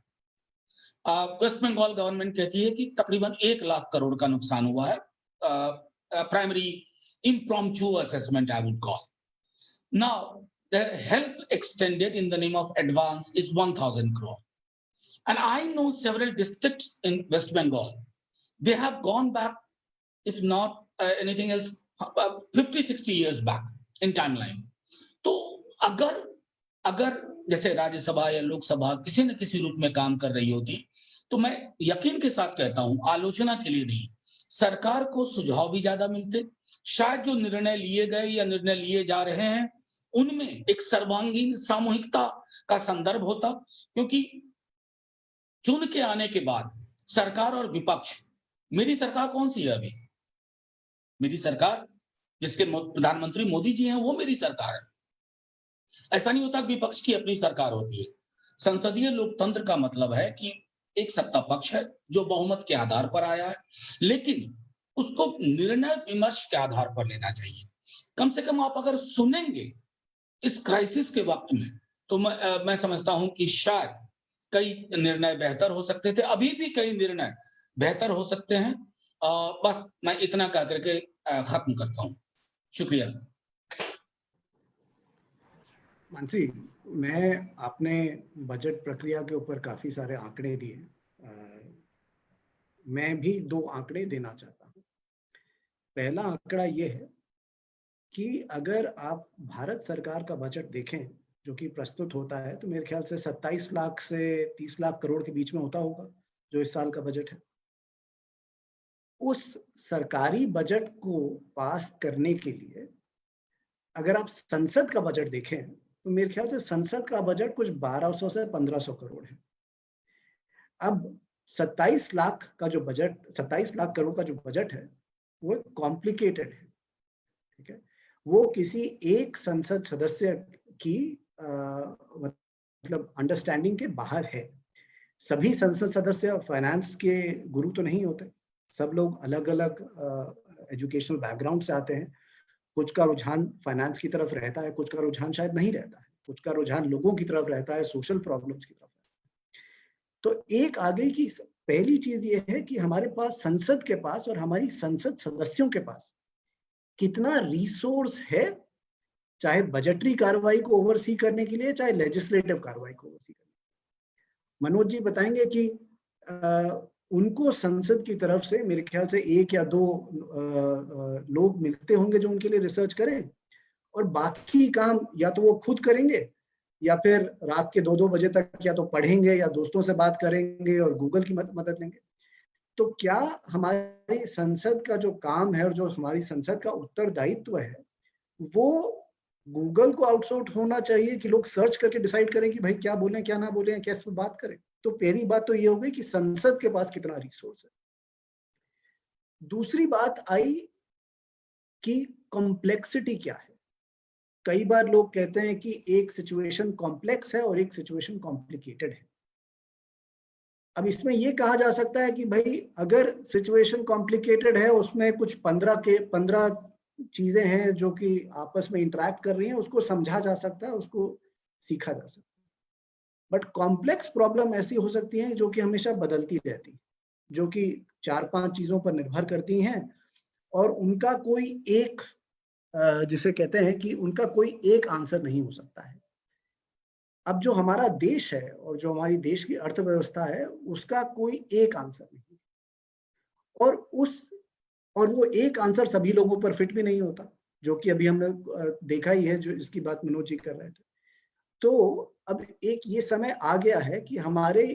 D: वेस्ट बंगाल गवर्नमेंट कहती है कि तकरीबन 1 लाख करोड़ का नुकसान हुआ है। Primary impromptu assessment I would call. Now, the help extended in the name of advance is 1,000 crore. And I know several districts in West Bengal They have gone back, if not anything else, 50-60 years back in timeline. तो अगर जैसे राज्यसभा या लोकसभा किसी न किसी रूप में काम कर रही होती, तो मैं यकीन के साथ कहता हूं, आलोचना के लिए नहीं, सरकार को सुझाव भी ज्यादा मिलते, शायद जो निर्णय लिए गए या निर्णय लिए जा रहे हैं उनमें एक सर्वांगीण सामूहिकता का संदर्भ होता, क्योंकि चुन के आने के बाद सरकार और विपक्ष, मेरी सरकार कौन सी है अभी? मेरी सरकार, जिसके प्रधानमंत्री मोदी जी हैं, वो मेरी सरकार है। ऐसा नहीं होता कि विपक्ष की अपनी सरकार होती है। संसदीय लोकतंत्र का मतलब है कि एक सत्ता पक्ष है जो बहुमत के आधार पर आया है, लेकिन उसको निर्णय विमर्श के आधार पर लेना चाहिए। कम से कम आप अगर सुनेंगे इस क्राइसिस के वक्त में, तो मैं समझता हूं कि शायद कई निर्णय बेहतर हो सकते थे, अभी भी कई निर्णय बेहतर हो सकते हैं। बस मैं इतना कह करके खत्म करता हूं। शुक्रिया।
E: मानसी, आपने बजट प्रक्रिया के ऊपर काफी सारे आंकड़े दिए। मैं भी 2 आंकड़े देना चाहता हूं। पहला आंकड़ा यह है कि अगर आप भारत सरकार का बजट देखें जो कि प्रस्तुत होता है, तो मेरे ख्याल से 27 लाख से 30 लाख करोड़ के बीच में होता होगा, जो इस साल का बजट है। उस सरकारी बजट को पास करने के लिए अगर आप संसद का बजट देखें, तो मेरे ख्याल से संसद का बजट कुछ 1200 से 1500 करोड़ है। अब 27 लाख का जो बजट, 27 लाख करोड़ का जो बजट है, वो कॉम्प्लिकेटेड है, ठीक है। वो किसी एक संसद सदस्य की मतलब अंडरस्टैंडिंग के बाहर है। सभी संसद सदस्य फाइनेंस के गुरु तो नहीं होते, सब लोग अलग अलग एजुकेशनल बैकग्राउंड से आते हैं। कुछ का रुझान फाइनेंस की तरफ रहता है, कुछ का रुझान शायद नहीं रहता है, कुछ का रुझान लोगों की तरफ रहता है, सोशल प्रॉब्लम्स की तरफ रहता है। तो एक आगे की पहली चीज ये है कि हमारे पास संसद के पास और हमारी संसद सदस्यों के पास कितना रिसोर्स है, चाहे बजटरी कार्रवाई को ओवरसी करने के लिए, चाहे लेजिस्लेटिव कार्रवाई को ओवरसी करने के लिए। मनोज जी बताएंगे कि उनको संसद की तरफ से मेरे ख्याल से 1 या 2 लोग मिलते होंगे जो उनके लिए रिसर्च करें, और बाकी काम या तो वो खुद करेंगे या फिर रात के 2-2 बजे तक या तो पढ़ेंगे या दोस्तों से बात करेंगे और गूगल की मदद लेंगे। तो क्या हमारी संसद का जो काम है और जो हमारी संसद का उत्तरदायित्व है, वो गूगल को आउटसोर्स होना चाहिए कि लोग सर्च करके डिसाइड करें कि भाई क्या बोलें, क्या ना बोलें, कैसे बात करें? तो पहली बात तो ये हो गई कि संसद के पास कितना रिसोर्स है। दूसरी बात आई कि कॉम्प्लेक्सिटी क्या है। कई बार लोग कहते हैं कि एक सिचुएशन कॉम्प्लेक्स है और एक सिचुएशन कॉम्प्लिकेटेड है। अब इसमें यह कहा जा सकता है कि भाई अगर सिचुएशन कॉम्प्लिकेटेड है, उसमें कुछ 15 चीजें हैं जो कि आपस में इंटरेक्ट कर रही हैं, उसको समझा जा सकता है, उसको सीखा जा सकता है। बट कॉम्प्लेक्स प्रॉब्लम ऐसी हो सकती है जो कि हमेशा बदलती रहती है, जो कि 4-5 चीजों पर निर्भर करती हैं और उनका कोई एक जिसे कहते हैं कि उनका कोई एक आंसर नहीं हो सकता है। अब जो हमारा देश है और जो हमारी देश की अर्थव्यवस्था है, उसका कोई एक आंसर नहीं, और वो एक आंसर सभी लोगों पर फिट भी नहीं होता, जो कि अभी हमने देखा ही है, जो इसकी बात मनोज जी कर रहे थे। तो अब एक ये समय आ गया है कि हमारे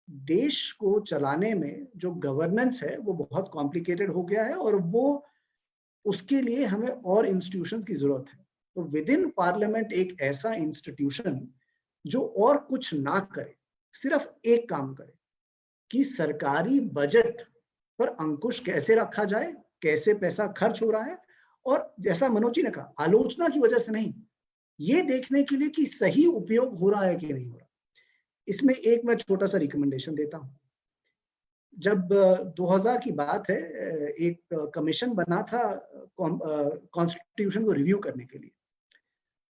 E: देश को चलाने में जो गवर्नेंस है वो बहुत कॉम्प्लिकेटेड हो गया है, और वो उसके लिए हमें और इंस्टीट्यूशंस की जरूरत है। तो विद इन पार्लियामेंट एक ऐसा इंस्टीट्यूशन जो और कुछ ना करे, सिर्फ एक काम करे कि सरकारी बजट पर अंकुश कैसे रखा जाए, कैसे पैसा खर्च हो रहा है, और जैसा मनोज जी ने कहा, आलोचना की वजह से नहीं, ये देखने के लिए कि सही उपयोग हो रहा है कि नहीं हो रहा। इसमें एक मैं छोटा सा रिकमेंडेशन देता हूं। जब 2000 की बात है, एक कमीशन बना था कॉन्स्टिट्यूशन को रिव्यू करने के लिए।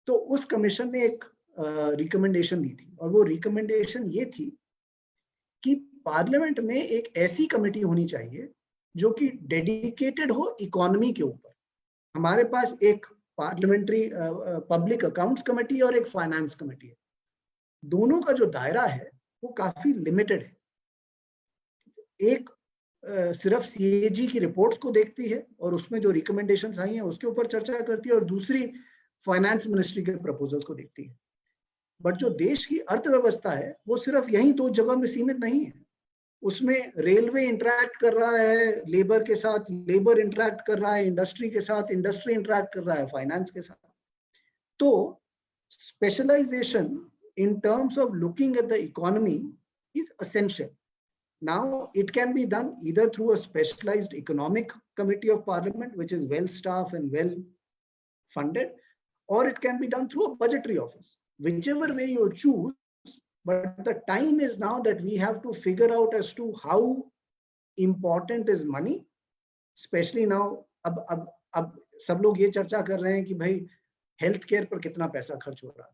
E: तो उस कमीशन ने एक रिकमेंडेशन दी थी, और वो रिकमेंडेशन ये थी कि पार्लियामेंट में एक ऐसी कमेटी होनी चाहिए जो कि डेडिकेटेड हो इकोनॉमी के ऊपर। हमारे पास एक पार्लियामेंट्री पब्लिक अकाउंट्स कमेटी और एक फाइनेंस कमेटी है। दोनों का जो दायरा है वो काफी लिमिटेड है। एक सिर्फ सीएजी की रिपोर्ट्स को देखती है और उसमें जो रिकमेंडेशंस आई हैं उसके ऊपर चर्चा करती है, और दूसरी फाइनेंस मिनिस्ट्री के प्रपोजल्स को देखती है। बट जो देश की अर्थव्यवस्था है वो सिर्फ यही 2 जगह में सीमित नहीं है। उसमें रेलवे इंटरैक्ट कर रहा है लेबर के साथ, लेबर इंटरैक्ट कर रहा है इंडस्ट्री के साथ, इंडस्ट्री इंटरैक्ट कर रहा है फाइनेंस के साथ। तो specialization in terms of looking at the economy is essential. Now, it can be done either through a specialized economic committee of parliament, which is well staffed and well funded, or it can be done through a budgetary office. Whichever way you choose, but the time is now that we have to figure out as to how important is money, especially now. अब सब लोग ये चर्चा कर रहे हैं कि भाई हेल्थ केयर पर कितना पैसा खर्च हो रहा था।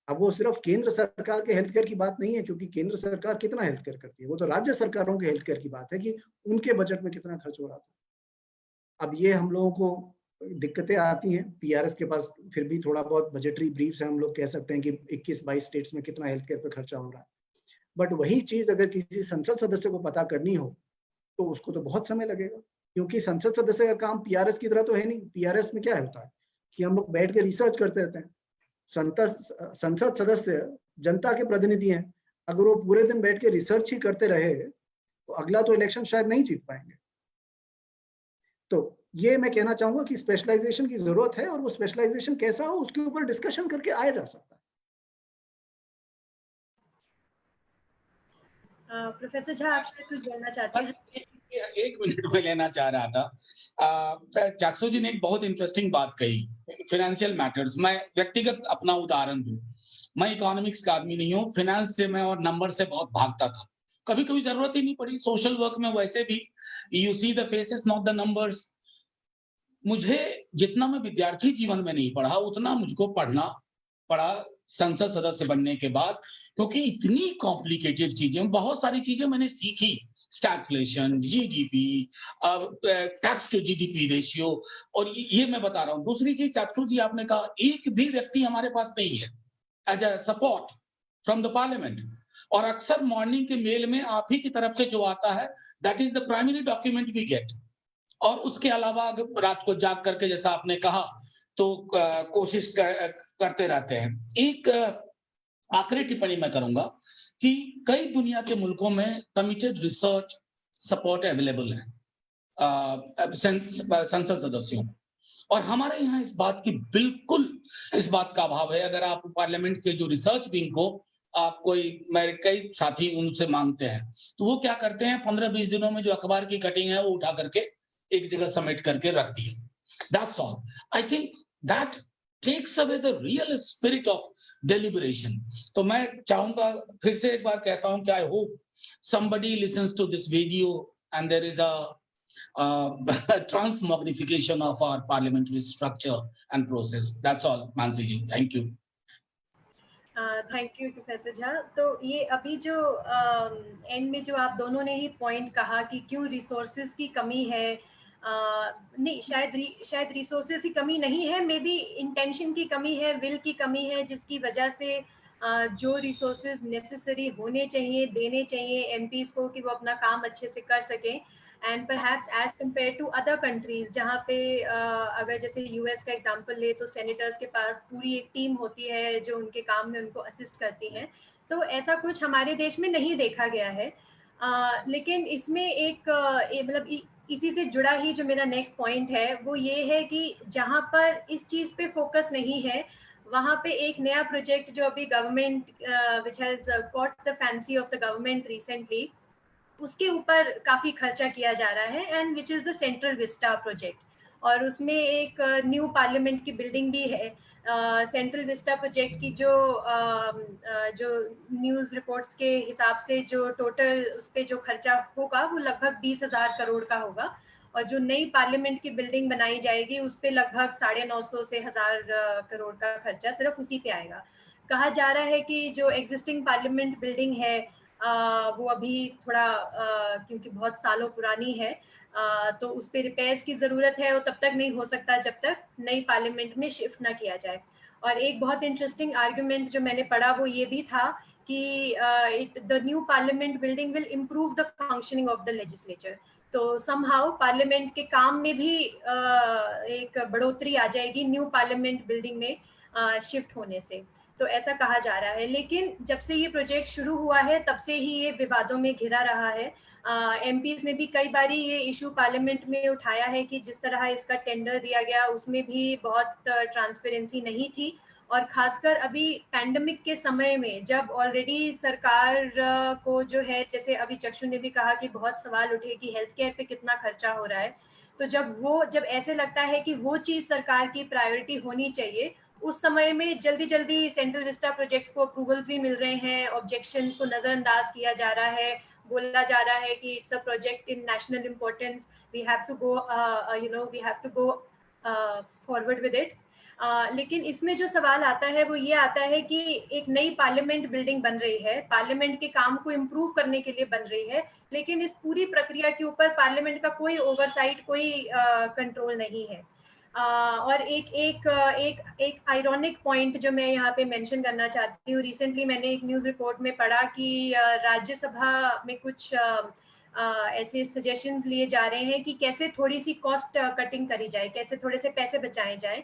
E: अब वो सिर्फ केंद्र सरकार के हेल्थ केयर की बात नहीं है, क्योंकि केंद्र सरकार कितना हेल्थ केयर करती है, वो तो राज्य सरकारों के हेल्थ केयर की बात है कि उनके बजट में कितना खर्च हो रहा था। अब ये हम लोगों को दिक्कतें आती हैं, पीआरएस के पास फिर भी थोड़ा बहुत बजटरी ब्रीफ से हम लोग कह सकते हैं कि 21-22 स्टेट्स में कितना हेल्थ केयर पर खर्चा हो रहा है। बट वही चीज अगर किसी संसद सदस्य को पता करनी हो तो उसको तो बहुत समय लगेगा, क्योंकि संसद सदस्य का काम पीआरएस की तरह तो है नहीं। पीआरएस में क्या होता है कि हम लोग बैठ के रिसर्च करते रहते हैं। संसद सदस्य जनता के प्रतिनिधि हैं, अगर वो पूरे दिन बैठ के रिसर्च ही करते रहे तो अगला तो इलेक्शन शायद नहीं जीत पाएंगे। तो ये मैं कहना चाहूंगा कि स्पेशलाइजेशन की जरूरत है, और वो स्पेशलाइजेशन कैसा हो उसके ऊपर डिस्कशन करके आया जा सकता है।
C: प्रोफेसर झा, आप शायद कुछ बोलना चाहते हैं?
D: एक मिनट में लेना चाह रहा था। चाक्षु जी ने एक बहुत इंटरेस्टिंग बात कही, फाइनेंशियल मैटर्स। मैं व्यक्तिगत अपना उदाहरण दूं, मैं इकोनॉमिक्स का आदमी नहीं हूँ, फाइनेंस से मैं और नंबर से बहुत भागता था, कभी कभी जरूरत ही नहीं पड़ी। सोशल वर्क में वैसे भी you see the faces not the numbers. मुझे जितना मैं विद्यार्थी जीवन में नहीं पढ़ा उतना मुझको पढ़ना पड़ा संसद सदस्य बनने के बाद, क्योंकि इतनी कॉम्प्लिकेटेड चीजें, बहुत सारी चीजें मैंने सीखी। Stagflation, GDP, tax to GDP ratio, और ये मैं बता रहा हूं। दूसरी चीज चाक्षु जी आपने कहा, एक भी व्यक्ति हमारे पास नहीं है as a support from the parliament, और अक्सर मॉर्निंग के मेल में आप ही की तरफ से जो आता है that is the primary document we get. और उसके अलावा रात को जाग करके जैसा आपने कहा तो कोशिश करते रहते हैं। एक आखिरी टिप्पणी मैं करूंगा कि कई दुनिया के मुल्कों में कमिटेड रिसर्च सपोर्ट अवेलेबल है संसद सदस्यों, और हमारे यहाँ इस बात की बिल्कुल इस बात का अभाव है। अगर आप पार्लियामेंट के जो रिसर्च विंग को आप कोई, मेरे कई साथी उनसे मांगते हैं तो वो क्या करते हैं, 15-20 दिनों में जो अखबार की कटिंग है वो उठा करके एक जगह समेट करके रख दी। That's all. I think that takes away the real spirit of deliberation. तो मैं चाहूंगा, फिर से एक बार कहता हूं कि I hope somebody listens to this video and there is a transmogrification of our parliamentary structure and process. That's all, Mansi ji. Thank you.
C: Thank you professor Jha. तो ये अभी जो एंड में जो आप दोनों ने ही पॉइंट कहा कि क्यों रिसोर्सेज की कमी है, नहीं, शायद रिसोर्सेज की कमी नहीं है, मे बी इंटेंशन की कमी है, विल की कमी है, जिसकी वजह से जो रिसोर्सेज नेसेसरी होने चाहिए, देने चाहिए एमपीज को कि वो अपना काम अच्छे से कर सकें। And perhaps as compare to other countries जहाँ पे अगर जैसे यूएस का एग्जांपल ले तो सेनेटर्स के पास पूरी एक टीम होती है जो उनके काम में उनको असिस्ट करती है। तो ऐसा कुछ हमारे देश में नहीं देखा गया है। लेकिन इसमें एक मतलब इसी से जुड़ा ही जो मेरा नेक्स्ट पॉइंट है वो ये है कि जहाँ पर इस चीज़ पे फोकस नहीं है वहाँ पे एक नया प्रोजेक्ट जो अभी government which has caught the fancy of the government recently, उसके ऊपर काफ़ी खर्चा किया जा रहा है, and which is the central Vista project. और उसमें एक न्यू पार्लियामेंट की बिल्डिंग भी है। सेंट्रल विस्टा प्रोजेक्ट की जो न्यूज़ रिपोर्ट्स के हिसाब से जो टोटल उस पर जो खर्चा होगा वो लगभग 20,000 करोड़ का होगा, और जो नई पार्लियामेंट की बिल्डिंग बनाई जाएगी उस पर लगभग 950 से 1000 करोड़ का खर्चा सिर्फ उसी पे आएगा। कहा जा रहा है कि जो एग्जिस्टिंग पार्लियामेंट बिल्डिंग है वो अभी थोड़ा क्योंकि बहुत सालों पुरानी है तो उस पर रिपेयर्स की ज़रूरत है, और तब तक नहीं हो सकता जब तक नई पार्लियामेंट में शिफ्ट ना किया जाए। और एक बहुत इंटरेस्टिंग आर्गुमेंट जो मैंने पढ़ा वो ये भी था कि the new parliament building will improve the functioning of the legislature. तो समहाउ पार्लियामेंट के काम में भी एक बढ़ोतरी आ जाएगी न्यू पार्लियामेंट बिल्डिंग में शिफ्ट होने से, तो ऐसा कहा जा रहा है। लेकिन जब से ये प्रोजेक्ट शुरू हुआ है तब से ही ये विवादों में घिरा रहा है। एमपीज ने भी कई बारी ये इशू पार्लियामेंट में उठाया है कि जिस तरह इसका टेंडर दिया गया उसमें भी बहुत ट्रांसपेरेंसी नहीं थी, और खासकर अभी पैंडेमिक के समय में जब ऑलरेडी सरकार को जो है, जैसे अभी चक्षु ने भी कहा कि बहुत सवाल उठे कि हेल्थ केयर पे कितना खर्चा हो रहा है, तो जब ऐसे लगता है कि वो चीज सरकार की प्रायोरिटी होनी चाहिए, उस समय में जल्दी जल्दी सेंट्रल विस्टा प्रोजेक्ट्स को अप्रूवल्स भी मिल रहे हैं, ऑब्जेक्शंस को नजरअंदाज किया जा रहा है, बोला जा रहा है कि it's a project in national importance, we have to go forward with it. लेकिन इसमें जो सवाल आता है वो ये आता है कि एक नई पार्लियामेंट बिल्डिंग बन रही है, पार्लियामेंट के काम को इम्प्रूव करने के लिए बन रही है, लेकिन इस पूरी प्रक्रिया के ऊपर पार्लियामेंट का कोई ओवरसाइट, कोई कंट्रोल नहीं है। और एक आयरॉनिक पॉइंट जो मैं यहाँ पे मेंशन करना चाहती हूँ, रिसेंटली मैंने एक न्यूज़ रिपोर्ट में पढ़ा कि राज्यसभा में कुछ ऐसे सजेशंस लिए जा रहे हैं कि कैसे थोड़ी सी कॉस्ट कटिंग करी जाए, कैसे थोड़े से पैसे बचाए जाए।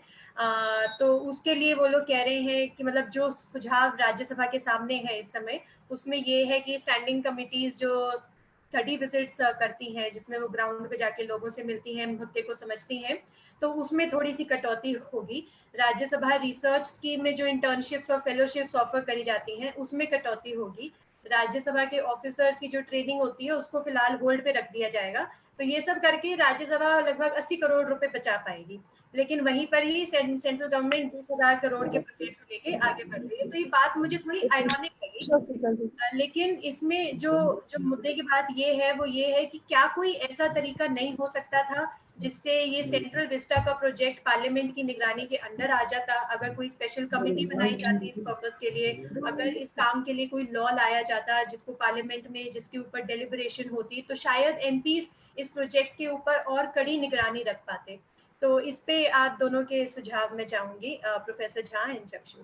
C: तो उसके लिए वो लोग कह रहे हैं कि मतलब जो सुझाव राज्यसभा के सामने है इस समय, उसमें ये है कि स्टैंडिंग कमिटीज जो स्टडी विजिट्स करती हैं, जिसमें वो ग्राउंड पे जाके लोगों से मिलती हैं, मुद्दे को समझती हैं, तो उसमें थोड़ी सी कटौती होगी। राज्यसभा रिसर्च स्कीम में जो इंटर्नशिप्स और फेलोशिप्स ऑफर करी जाती हैं उसमें कटौती होगी। राज्यसभा के ऑफिसर्स की जो ट्रेनिंग होती है उसको फिलहाल होल्ड पे रख दिया जाएगा। तो ये सब करके राज्यसभा लगभग 80 करोड़ रुपए बचा पाएगी, लेकिन वहीं पर ही सेंट्रल गवर्नमेंट 20,000 करोड़ के बजट को लेके आगे बढ़ रही है। तो ये बात मुझे थोड़ी आयरॉनिक लगी। लेकिन इसमें जो मुद्दे की बात ये है कि क्या कोई ऐसा तरीका नहीं हो सकता था जिससे ये सेंट्रल विस्टा का प्रोजेक्ट पार्लियामेंट की निगरानी के अंडर आ जाता? अगर कोई स्पेशल कमेटी बनाई जाती इस पर्पस के लिए, अगर इस काम के लिए कोई लॉ लाया जाता जिसको पार्लियामेंट में, जिसके ऊपर डेलिब्रेशन होती, तो शायद एमपीज इस प्रोजेक्ट के ऊपर और कड़ी निगरानी रख पाते। तो इस पे आप दोनों के सुझाव में चाहूंगी, प्रोफेसर झा एंड चक्षु।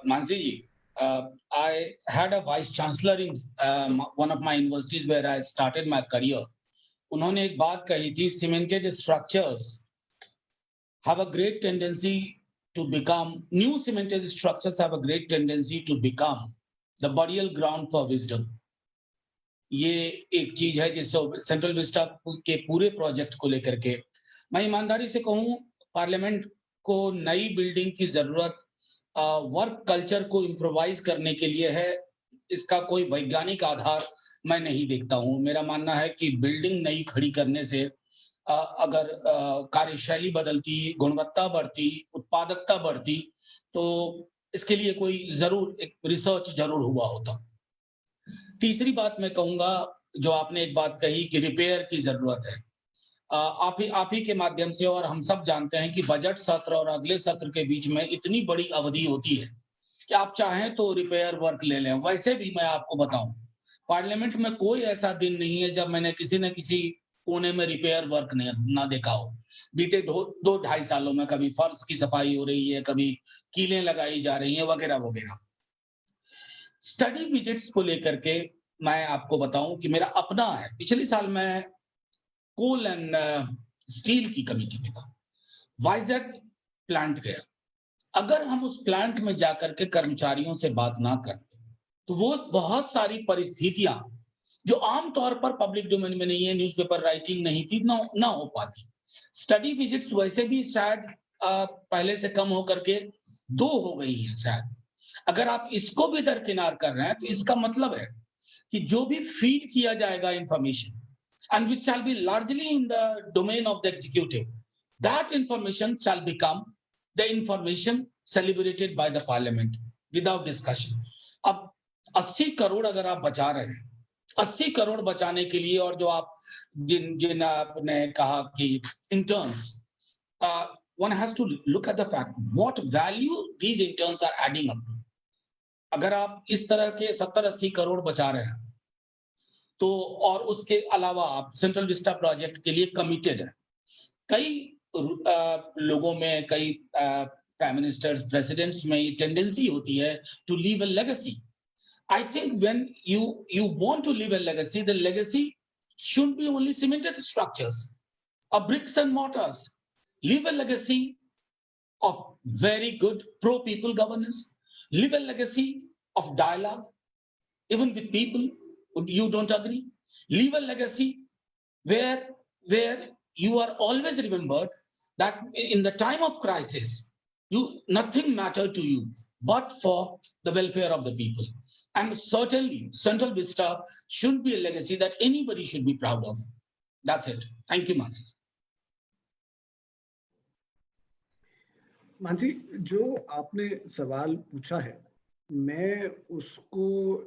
D: मानसी जी, I had a vice chancellor in one of my universities where I started my career. उन्होंने एक बात कही थी, cemented structures have a great tendency to become, new cemented structures have a great tendency to become the burial ground for wisdom. ये एक चीज है जिससे सेंट्रल विस्टा के पूरे प्रोजेक्ट को लेकर के मैं ईमानदारी से कहूं, पार्लियामेंट को नई बिल्डिंग की जरूरत वर्क कल्चर को इम्प्रोवाइज करने के लिए है, इसका कोई वैज्ञानिक आधार मैं नहीं देखता हूं। मेरा मानना है कि बिल्डिंग नई खड़ी करने से अगर कार्यशैली बदलती, गुणवत्ता बढ़ती, उत्पादकता बढ़ती, तो इसके लिए कोई जरूर एक रिसर्च जरूर हुआ होता। तीसरी बात मैं कहूंगा, जो आपने एक बात कही कि रिपेयर की जरूरत है, आप ही के माध्यम से, और हम सब जानते हैं कि बजट सत्र और अगले सत्र के बीच में इतनी बड़ी अवधि होती है कि आप चाहें तो रिपेयर वर्क ले लें। वैसे भी मैं आपको बताऊं, पार्लियामेंट में कोई ऐसा दिन नहीं है जब मैंने किसी न किसी कोने में रिपेयर वर्क ना देखा हो। बीते 2-2.5 सालों में कभी फर्श की सफाई हो रही है, कभी कीलें लगाई जा रही हैं, वगैरह वगैरह। स्टडी विजिट्स को लेकर के मैं आपको बताऊं कि मेरा अपना है, पिछले साल मैं कोल एंड स्टील की कमेटी में था, वाइजैक प्लांट गया। अगर हम उस प्लांट में जाकर के कर्मचारियों से बात ना करते तो वो बहुत सारी परिस्थितियां जो आमतौर पर पब्लिक डोमेन में नहीं है, न्यूज़पेपर राइटिंग नहीं थी, ना हो पाती। स्टडी विजिट्स वैसे भी शायद पहले से कम होकर के 2 हो गई है शायद। अगर आप इसको भी दरकिनार कर रहे हैं तो इसका मतलब है कि जो भी फीड किया जाएगा information, and which shall be largely in the domain of the executive, that information shall become the information celebrated by the parliament without discussion. अब 80 करोड़ अगर आप बचा रहे हैं, 80 करोड़ बचाने के लिए, और जो आप जिन आपने कहा कि interns, one has to look at the fact what value these interns are adding up to. अगर आप इस तरह के 70-80 करोड़ बचा रहे हैं तो, और उसके अलावा आप सेंट्रल विस्टा प्रोजेक्ट के लिए कमिटेड है, कई लोगों में, कई प्राइम मिनिस्टर्स, प्रेसिडेंट्स में ये टेंडेंसी होती है to leave a legacy. I think when you want to leave a legacy, the legacy shouldn't be only cemented structures or bricks and mortars. Leave a legacy of very good pro-people governance. Leave a legacy of dialogue, even with people who you don't agree. Leave a legacy where you are always remembered that in the time of crisis, nothing mattered to you but for the welfare of the people. And certainly, Central Vista shouldn't be a legacy that anybody should be proud of. That's it. Thank you, Mansi.
E: Mansi, जो आपने सवाल पूछा है, मैं उसको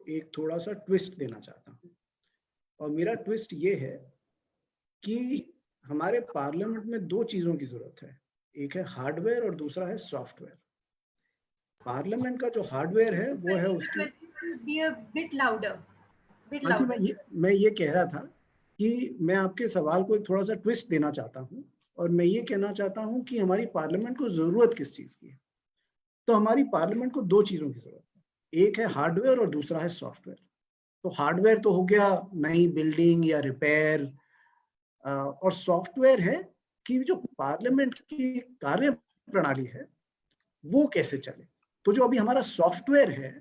E: एक थोड़ा सा ट्विस्ट देना चाहता हूँ, और मेरा ट्विस्ट ये है कि हमारे पार्लियामेंट में दो चीजों की जरूरत है, एक है हार्डवेयर और दूसरा है सॉफ्टवेयर। पार्लियामेंट का जो हार्डवेयर है वो है उसकी मानसी, मैं ये कह रहा था कि मैं आपके सवाल को एक थोड़ा सा ट्विस्ट देना चाहता हूँ, और मैं ये कहना चाहता हूँ कि हमारी पार्लियामेंट को जरूरत किस चीज की है। तो हमारी पार्लियामेंट को दो चीजों की जरूरत है, एक है हार्डवेयर और दूसरा है सॉफ्टवेयर। तो हार्डवेयर तो हो गया नई बिल्डिंग या रिपेयर, और सॉफ्टवेयर है कि जो पार्लियामेंट की कार्य प्रणाली है वो कैसे चले। तो जो अभी हमारा सॉफ्टवेयर है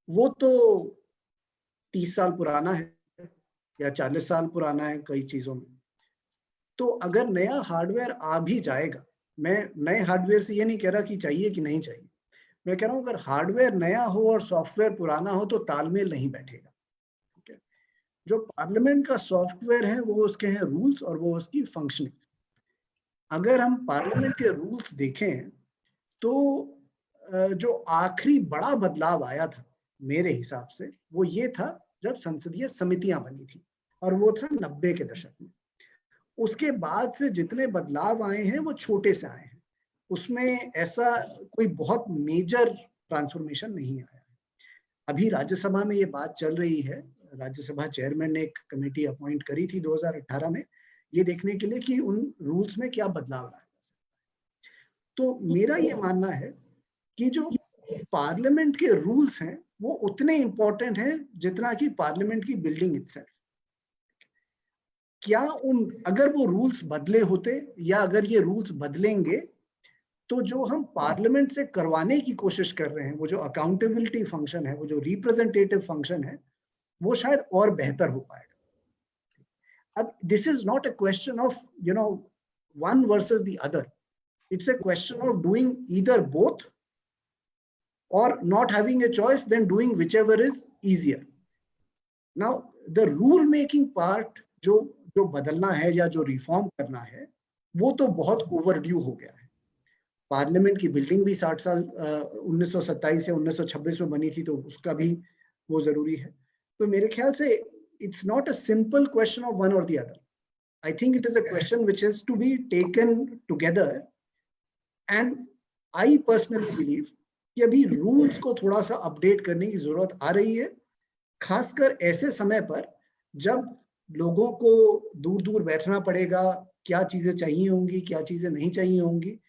E: वो तो 30 साल पुराना है या 40 साल पुराना है कई चीजों में। तो अगर नया हार्डवेयर आ भी जाएगा, मैं नए हार्डवेयर से ये नहीं कह रहा कि चाहिए कि नहीं चाहिए, मैं कह रहा हूं अगर हार्डवेयर नया हो और सॉफ्टवेयर पुराना हो तो तालमेल नहीं बैठेगा। ठीक है, जो पार्लियामेंट का सॉफ्टवेयर है वो उसके हैं रूल्स और वो उसकी फंक्शनिंग। अगर हम पार्लियामेंट के रूल्स देखें तो जो आखिरी बड़ा बदलाव आया था मेरे हिसाब से वो ये था जब संसदीय समितियां बनी थी, और वो था 90 के दशक में। उसके बाद से जितने बदलाव आए हैं वो छोटे से आए हैं, उसमें ऐसा कोई बहुत मेजर ट्रांसफॉर्मेशन नहीं आया है। अभी राज्यसभा में ये बात चल रही है, राज्यसभा चेयरमैन ने एक कमेटी अपॉइंट करी थी 2018 में, ये देखने के लिए कि उन रूल्स में क्या बदलाव लाया जा सकता है। तो मेरा ये मानना है कि जो पार्लियामेंट के रूल्स हैं वो उतने इंपॉर्टेंट हैं जितना कि पार्लियामेंट की बिल्डिंग इटसेल्फ। क्या अगर वो रूल्स बदले होते या अगर ये रूल्स बदलेंगे तो जो हम पार्लियामेंट से करवाने की कोशिश कर रहे हैं, वो जो अकाउंटेबिलिटी फंक्शन है, वो जो रिप्रेजेंटेटिव फंक्शन है, वो शायद और बेहतर हो पाएगा। अब this is not a question of one versus the other, it's a question of doing either both or not having a choice, then doing whichever is easier. Now the rule making part जो बदलना है या जो reform करना है वो तो बहुत ओवरड्यू हो गया है। पार्लियामेंट की बिल्डिंग भी 60 साल 1927 या 1926 में बनी थी, तो उसका भी वो जरूरी है। तो मेरे ख्याल से it's not a simple question of one or the other. I think it is a question which is to be taken together, and I personally believe कि अभी रूल्स को थोड़ा सा अपडेट करने की जरूरत आ रही है, खासकर ऐसे समय पर जब लोगों को दूर दूर बैठना पड़ेगा, क्या चीजें चाहिए होंगी, क्या चीजें नहीं चाहिए होंगी,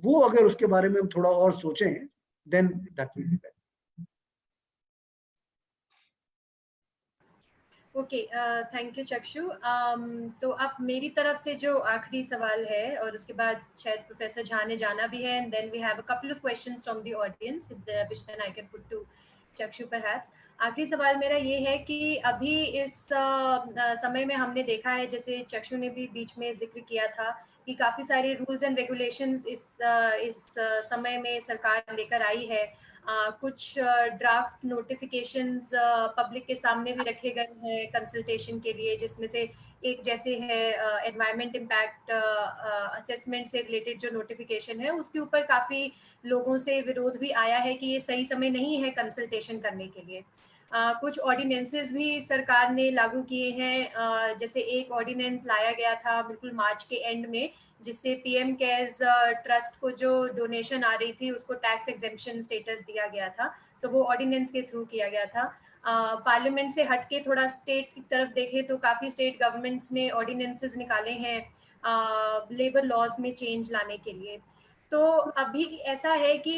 E: वो अगर उसके बारे में हम थोड़ा और सोचें, then that will be better.
C: Okay, thank you Chakshu. तो अब मेरी तरफ से जो आखिरी सवाल है, और उसके बाद शायद प्रोफेसर झा ने जाना भी है, and then we have a couple of questions from the audience which then I can put to Chakshu perhaps. आखिरी सवाल मेरा ये है कि अभी इस समय में हमने देखा है, जैसे चक्षु ने भी बीच में जिक्र किया था, कि काफ़ी सारे रूल्स एंड रेगुलेशंस इस समय में सरकार लेकर आई है। कुछ ड्राफ्ट नोटिफिकेशंस पब्लिक के सामने भी रखे गए हैं कंसल्टेशन के लिए, जिसमें से एक जैसे है एनवायरमेंट इम्पैक्ट असेसमेंट से रिलेटेड जो नोटिफिकेशन है, उसके ऊपर काफ़ी लोगों से विरोध भी आया है कि ये सही समय नहीं है कंसल्टेशन करने के लिए। कुछ ऑर्डिनेंसेस भी सरकार ने लागू किए हैं, जैसे एक ऑर्डिनेंस लाया गया था बिल्कुल मार्च के एंड में, जिससे पीएम केयर्स ट्रस्ट को जो डोनेशन आ रही थी उसको टैक्स एग्जेम्पशन स्टेटस दिया गया था, तो वो ऑर्डिनेंस के थ्रू किया गया था। पार्लियामेंट से हटके थोड़ा स्टेट्स की तरफ देखें तो काफ़ी स्टेट गवर्नमेंट्स ने ऑर्डिनेंसेस निकाले हैं लेबर लॉज में चेंज लाने के लिए। तो अभी ऐसा है कि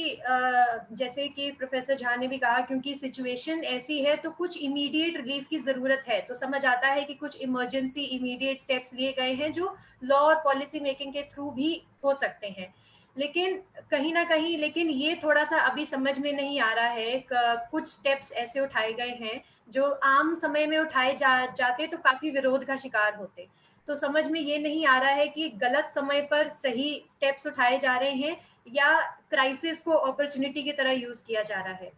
C: जैसे कि प्रोफेसर झा ने भी कहा, क्योंकि सिचुएशन ऐसी है तो कुछ इमीडिएट रिलीफ की जरूरत है, तो समझ आता है कि कुछ इमरजेंसी इमीडिएट स्टेप्स लिए गए हैं जो लॉ और पॉलिसी मेकिंग के थ्रू भी हो सकते हैं। लेकिन कहीं ना कहीं लेकिन ये थोड़ा सा अभी समझ में नहीं आ रहा है। कुछ स्टेप्स ऐसे उठाए गए हैं जो आम समय में उठाए जाते तो काफी विरोध का शिकार होते। तो समझ में ये नहीं आ रहा है कि गलत समय पर सही स्टेप्स उठाए जा रहे हैं या क्राइसिस को अपॉर्चुनिटी की तरह यूज किया जा रहा है।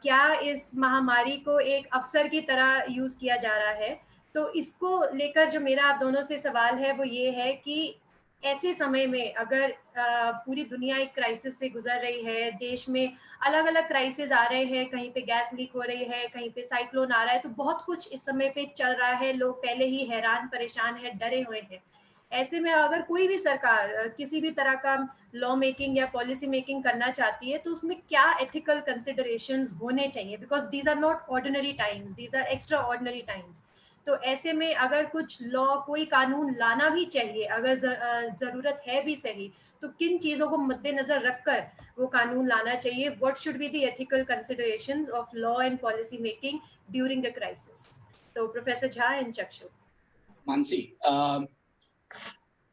C: क्या इस महामारी को एक अवसर की तरह यूज किया जा रहा है? तो इसको लेकर जो मेरा आप दोनों से सवाल है वो ये है कि ऐसे समय में अगर पूरी दुनिया एक क्राइसिस से गुजर रही है, देश में अलग अलग क्राइसिस आ रहे हैं, कहीं पे गैस लीक हो रही है, कहीं पे साइक्लोन आ रहा है, तो बहुत कुछ इस समय पे चल रहा है, लोग पहले ही हैरान परेशान है, डरे हुए हैं। ऐसे में अगर कोई भी सरकार किसी भी तरह का लॉ मेकिंग या पॉलिसी मेकिंग करना चाहती है तो उसमें क्या एथिकल कंसिडरेशंस होने चाहिए, because these are not ordinary times, these are extraordinary times. तो ऐसे में अगर कुछ लॉ कोई कानून लाना भी चाहिए, अगर जरूरत है भी सही, तो किन चीजों को मद्देनजर रखकर वो कानून लाना चाहिए? What should be the ethical considerations of law and policy making during the crisis? तो प्रोफेसर झा एंड चक्षु।
D: मानसी,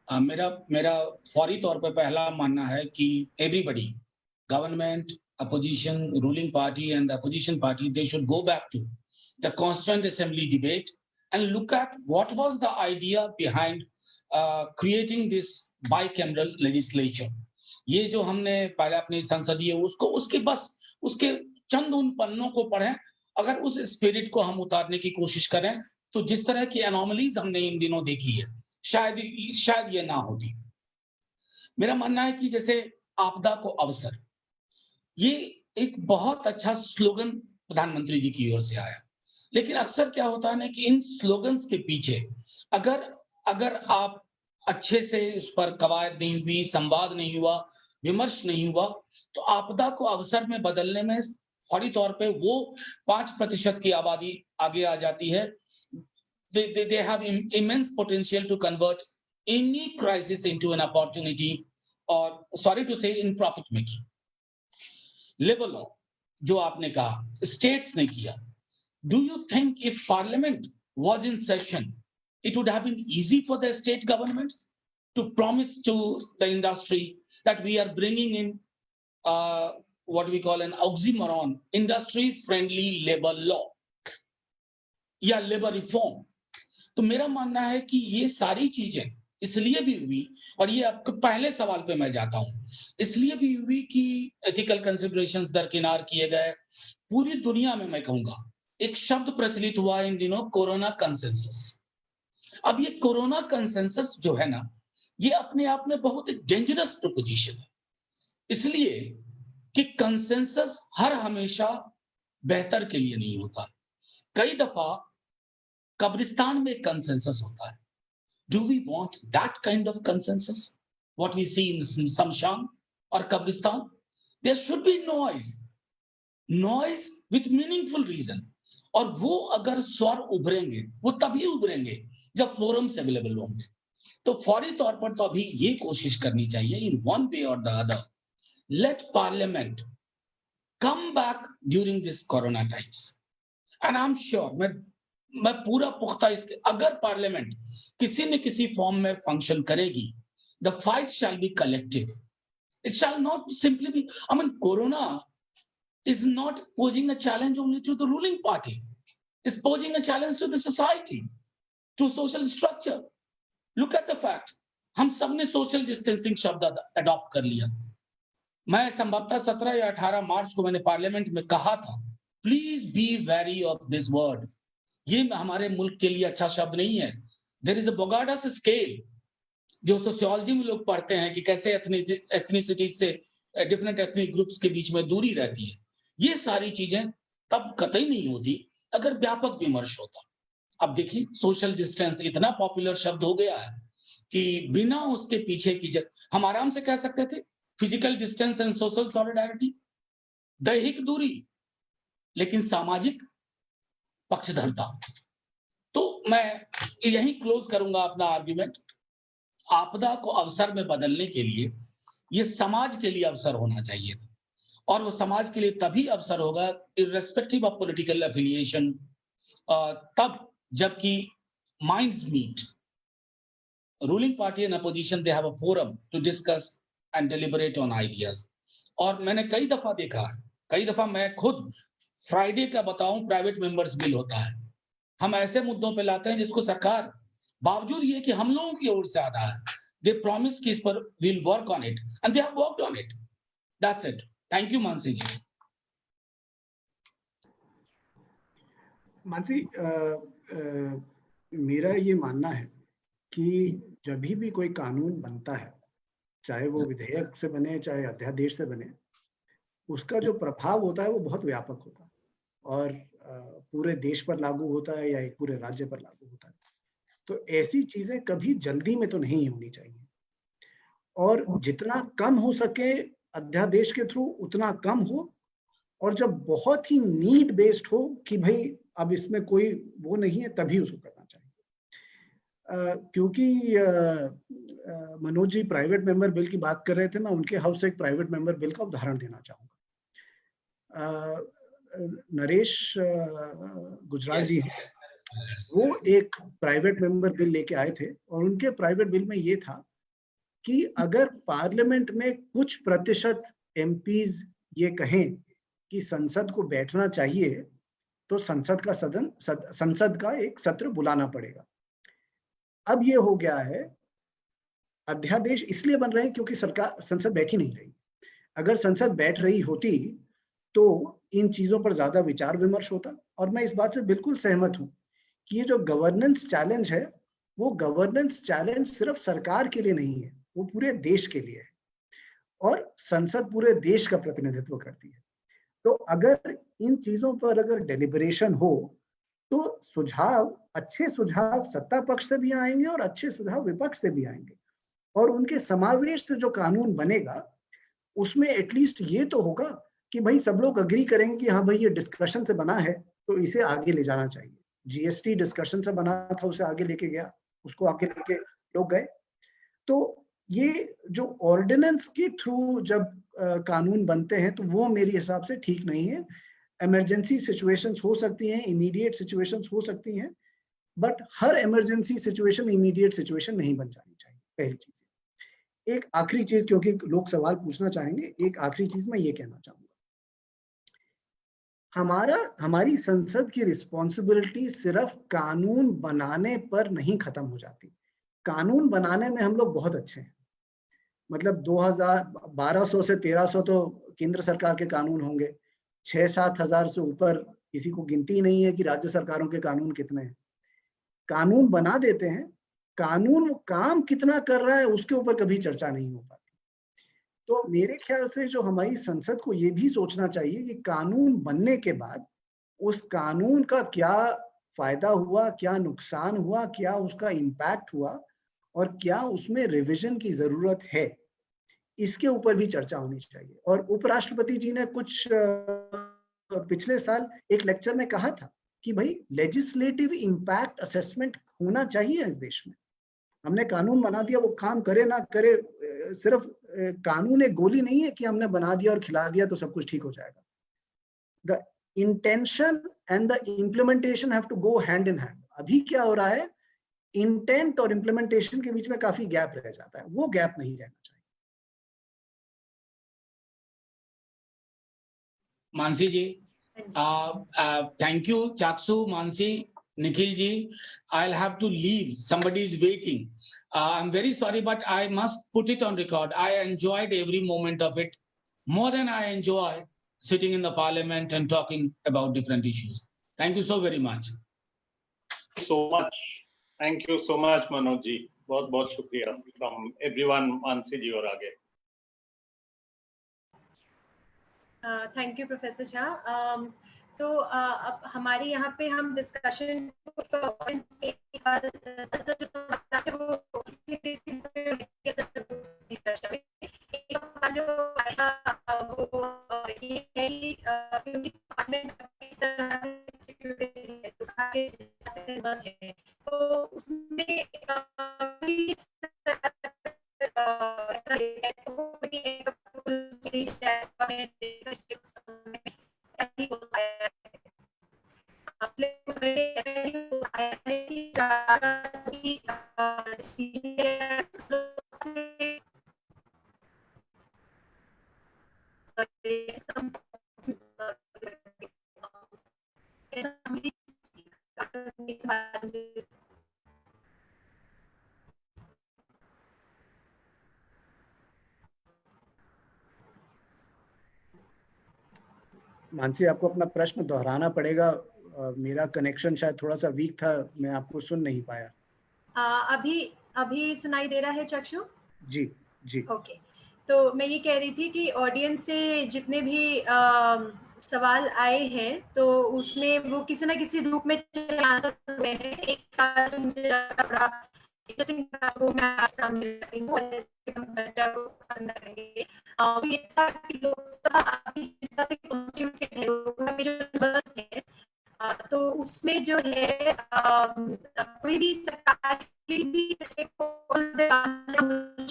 D: मेरा मेरा फौरी तौर पर पहला मानना है कि everybody, government, opposition, ruling party and opposition party, they should go back to the constituent assembly debate and look at what was the idea behind creating this bicameral legislature. ये जो हमने पहले अपनी संसदीय उसके चंद उन पन्नों को पढ़ें, अगर उस स्पिरिट को हम उतारने की कोशिश करें तो जिस तरह की एनोमलीज हमने इन दिनों देखी है शायद ये ना होती। मेरा मानना है कि जैसे आपदा को अवसर, ये एक बहुत अच्छा स्लोगन प्रधानमंत्री जी की ओर से आया, लेकिन अक्सर क्या होता है ना कि इन स्लोगन्स के पीछे अगर आप अच्छे से उस पर कवायद नहीं हुई, संवाद नहीं हुआ, विमर्श नहीं हुआ, तो आपदा को अवसर में बदलने में फौरी तौर पे वो 5% की आबादी आगे आ जाती है। They have immense potential to convert any crisis into an opportunity, or sorry to say, in profit making. Labor law, जो आपने कहा, states ने किया. Do you think if Parliament was in session, it would have been easy for the state government to promise to the industry that we are bringing in what we call an oxymoron, industry-friendly labor law या labour reform? तो मेरा मानना है कि ये सारी चीजें इसलिए भी हुई, और ये आपके पहले सवाल पे मैं जाता हूं, इसलिए भी हुई कि एथिकल कंसिडरेशंस दरकिनार किए गए। पूरी दुनिया में मैं कहूंगा एक शब्द प्रचलित हुआ इन दिनों, कोरोना कंसेंसस। अब ये कोरोना कंसेंसस जो है ना, ये अपने आप में बहुत एक डेंजरस प्रोपोजिशन है, इसलिए कि कंसेंसस हर हमेशा बेहतर के लिए नहीं होता। कई दफा कब्रिस्तान में कंसेंसस होता है। Do we want that kind of consensus what we see in शमशान और कब्रिस्तान? There should be noise with meaningful reason, और वो अगर स्वर उभरेंगे वो तभी उभरेंगे जब फोरम्स अवेलेबल होंगे। तो फौरी तौर पर तो अभी ये कोशिश करनी चाहिए, इन वन वे और the other, let parliament come back during this corona times. And I am sure, मैं पूरा पुख्ता इसके, अगर पार्लियामेंट किसी न किसी फॉर्म में फंक्शन करेगी, the fight shall be collective, it shall not simply be, I mean corona is not posing a challenge only to the ruling party, it's posing a challenge to the society, to social structure. Look at the fact, हम सबने social distancing शब्द adopt कर लिया। मैं संभवतः 17 या 18 मार्च को मैंने पार्लियामेंट में कहा था, please be very of this word, ये हमारे मुल्क के लिए अच्छा शब्द नहीं है। देयर इज अ बोगाडस स्केल जो सोशियोलॉजी में लोग पढ़ते हैं कि कैसे एथनिसिटी से डिफरेंट एथनिक ग्रुप्स के बीच में दूरी रहती है। ये सारी चीजें तब कतई नहीं होती अगर व्यापक विमर्श होता। अब देखिए, सोशल डिस्टेंस इतना पॉपुलर शब्द हो गया है कि बिना उसके पीछे की हम आराम से कह सकते थे physical distance and social solidarity, दैहिक दूरी, लेकिन सामाजिक पक्षधरता। तो मैं यही क्लोज करूंगा अपना आर्ग्यूमेंट। आपदा को अवसर में बदलने के लिए ये समाज के लिए अवसर होना चाहिए, और वो समाज के लिए तभी अवसर होगा इर्रेस्पेक्टिव ऑफ पॉलिटिकल एफिलिएशन, तब जबकि minds meet, ruling party and opposition, they have a forum to discuss and deliberate on ideas. और मैंने कई दफा देखा है, कई दफा मैं खुद फ्राइडे का बताऊं प्राइवेट मेंबर्स बिल होता है, हम ऐसे मुद्दों पे लाते हैं जिसको सरकार, बावजूद ये कि हम लोगों की ओर से आ रहा है, दे प्रॉमिस कि इस पर will work on it and they have worked on it. That's it. Thank you Mansi ji.
E: Mansi, मेरा ये मानना है कि जब भी कोई कानून बनता है, चाहे वो विधेयक से बने चाहे अध्यादेश से बने, उसका जो प्रभाव होता है वो बहुत व्यापक होता है और पूरे देश पर लागू होता है या एक पूरे राज्य पर लागू होता है। तो ऐसी चीजें कभी जल्दी में तो नहीं होनी चाहिए, और जितना कम हो सके अध्यादेश के थ्रू उतना कम हो, और जब बहुत ही नीड बेस्ड हो कि भाई अब इसमें कोई वो नहीं है, तभी उसको करना चाहिए। क्योंकि Manoj ji private member bill की बात कर रहे थे, मैं उनके हाउस से एक प्राइवेट मेंबर बिल का उदाहरण देना चाहूंगा। नरेश गुजराल जी, वो एक प्राइवेट मेंबर बिल लेके आए थे, और उनके प्राइवेट बिल में ये था कि अगर पार्लियामेंट में कुछ प्रतिशत एमपीज ये कहें कि संसद को बैठना चाहिए, तो संसद का एक सत्र बुलाना पड़ेगा। अब ये हो गया है, अध्यादेश इसलिए बन रहे हैं क्योंकि संसद बैठ ही नहीं रही। अगर संसद बैठ रही होती तो इन चीजों पर ज्यादा विचार विमर्श होता। और मैं इस बात से बिल्कुल सहमत हूं कि ये जो गवर्नेंस चैलेंज है, वो गवर्नेंस चैलेंज सिर्फ सरकार के लिए नहीं है, वो पूरे देश के लिए है, और संसद पूरे देश का प्रतिनिधित्व करती है। तो अगर इन चीजों पर अगर डेलिब्रेशन हो, तो सुझाव, अच्छे सुझाव सत्ता पक्ष से भी आएंगे और अच्छे सुझाव विपक्ष से भी आएंगे, और उनके समावेश से जो कानून बनेगा उसमें एटलीस्ट ये तो होगा कि भाई सब लोग अग्री करेंगे कि हाँ भाई ये डिस्कशन से बना है तो इसे आगे ले जाना चाहिए। जीएसटी डिस्कशन से बना था, उसे आगे लेके गया, उसको आगे लेके लोग गए। तो ये जो ऑर्डिनेंस के थ्रू जब कानून बनते हैं तो वो मेरे हिसाब से ठीक नहीं है। इमरजेंसी सिचुएशंस हो सकती हैं, इमीडिएट सिचुएशंस हो सकती हैं, but her emergency situation immediate situation नहीं बन जानी चाहिए, पहली चीज। एक आखिरी चीज, क्योंकि लोग सवाल पूछना चाहेंगे, एक आखिरी चीज मैं ये कहना चाहूंगा, हमारी संसद की रिस्पॉन्सिबिलिटी सिर्फ कानून बनाने पर नहीं खत्म हो जाती। कानून बनाने में हम लोग बहुत अच्छे हैं, मतलब 1200 से 1300 तो केंद्र सरकार के कानून होंगे, 6-7 हजार से ऊपर किसी को गिनती नहीं है कि राज्य सरकारों के कानून कितने हैं। कानून बना देते हैं, कानून काम कितना कर रहा है उसके ऊपर कभी चर्चा नहीं हो पाती। तो मेरे ख्याल से जो हमारी संसद को ये भी सोचना चाहिए कि कानून बनने के बाद उस कानून का क्या फायदा हुआ, क्या नुकसान हुआ, क्या उसका इम्पैक्ट हुआ, और क्या उसमें रिवीजन की जरूरत है, इसके ऊपर भी चर्चा होनी चाहिए। और उपराष्ट्रपति जी ने कुछ पिछले साल एक लेक्चर में कहा था कि भाई लेजिस्लेटिव इम्पैक्ट असेसमेंट होना चाहिए इस देश में। हमने कानून बना दिया, वो काम करे ना करे, सिर्फ कानून एक गोली नहीं है कि हमने बना दिया और खिला दिया तो सब कुछ ठीक हो जाएगा। The intention and the implementation have to go hand in hand. अभी क्या हो रहा है, इंटेंट और इम्प्लीमेंटेशन के बीच में काफी गैप रह जाता है, वो गैप नहीं रहना चाहिए।
D: मानसी जी, thank you, Chaksu, Mansi, Nikhil ji. I'll have to leave. Somebody is waiting. I'm very sorry, but I must put it on record. I enjoyed every moment of it more than I enjoy sitting in the parliament and talking about different issues. Thank you so very much.
B: So much. Thank you so much, Manoj ji. बहुत बहुत शुक्रिया from everyone, Mansi ji और आगे.
C: Thank you professor Jha. तो अब हमारे यहाँ पे हम डिस्कशन तो उसमें
E: मानसी, आपको अपना प्रश्न दोहराना पड़ेगा, मेरा कनेक्शन शायद थोड़ा सा वीक था, मैं आपको सुन नहीं पाया।
C: अभी अभी सुनाई दे रहा है चक्षु?
E: जी जी।
C: ओके, तो मैं ये कह रही थी कि ऑडियंस से जितने भी सवाल आए हैं तो उसमें वो किसी ना किसी रूप में आंसर हुए हैं। एक साल मुझे बड़ा इंटरेस्टिंग था, वो मैं आज सामने रखी हूँ और इससे हम चर्चा को खत्म करेंगे। ये था कि लोकसभा अभी जिस तरह से कॉन्स्टिट्यूटेड है, लोकसभा में जो नंबर्स हैं, तो उसमें जो है कोई भी सरकार की भी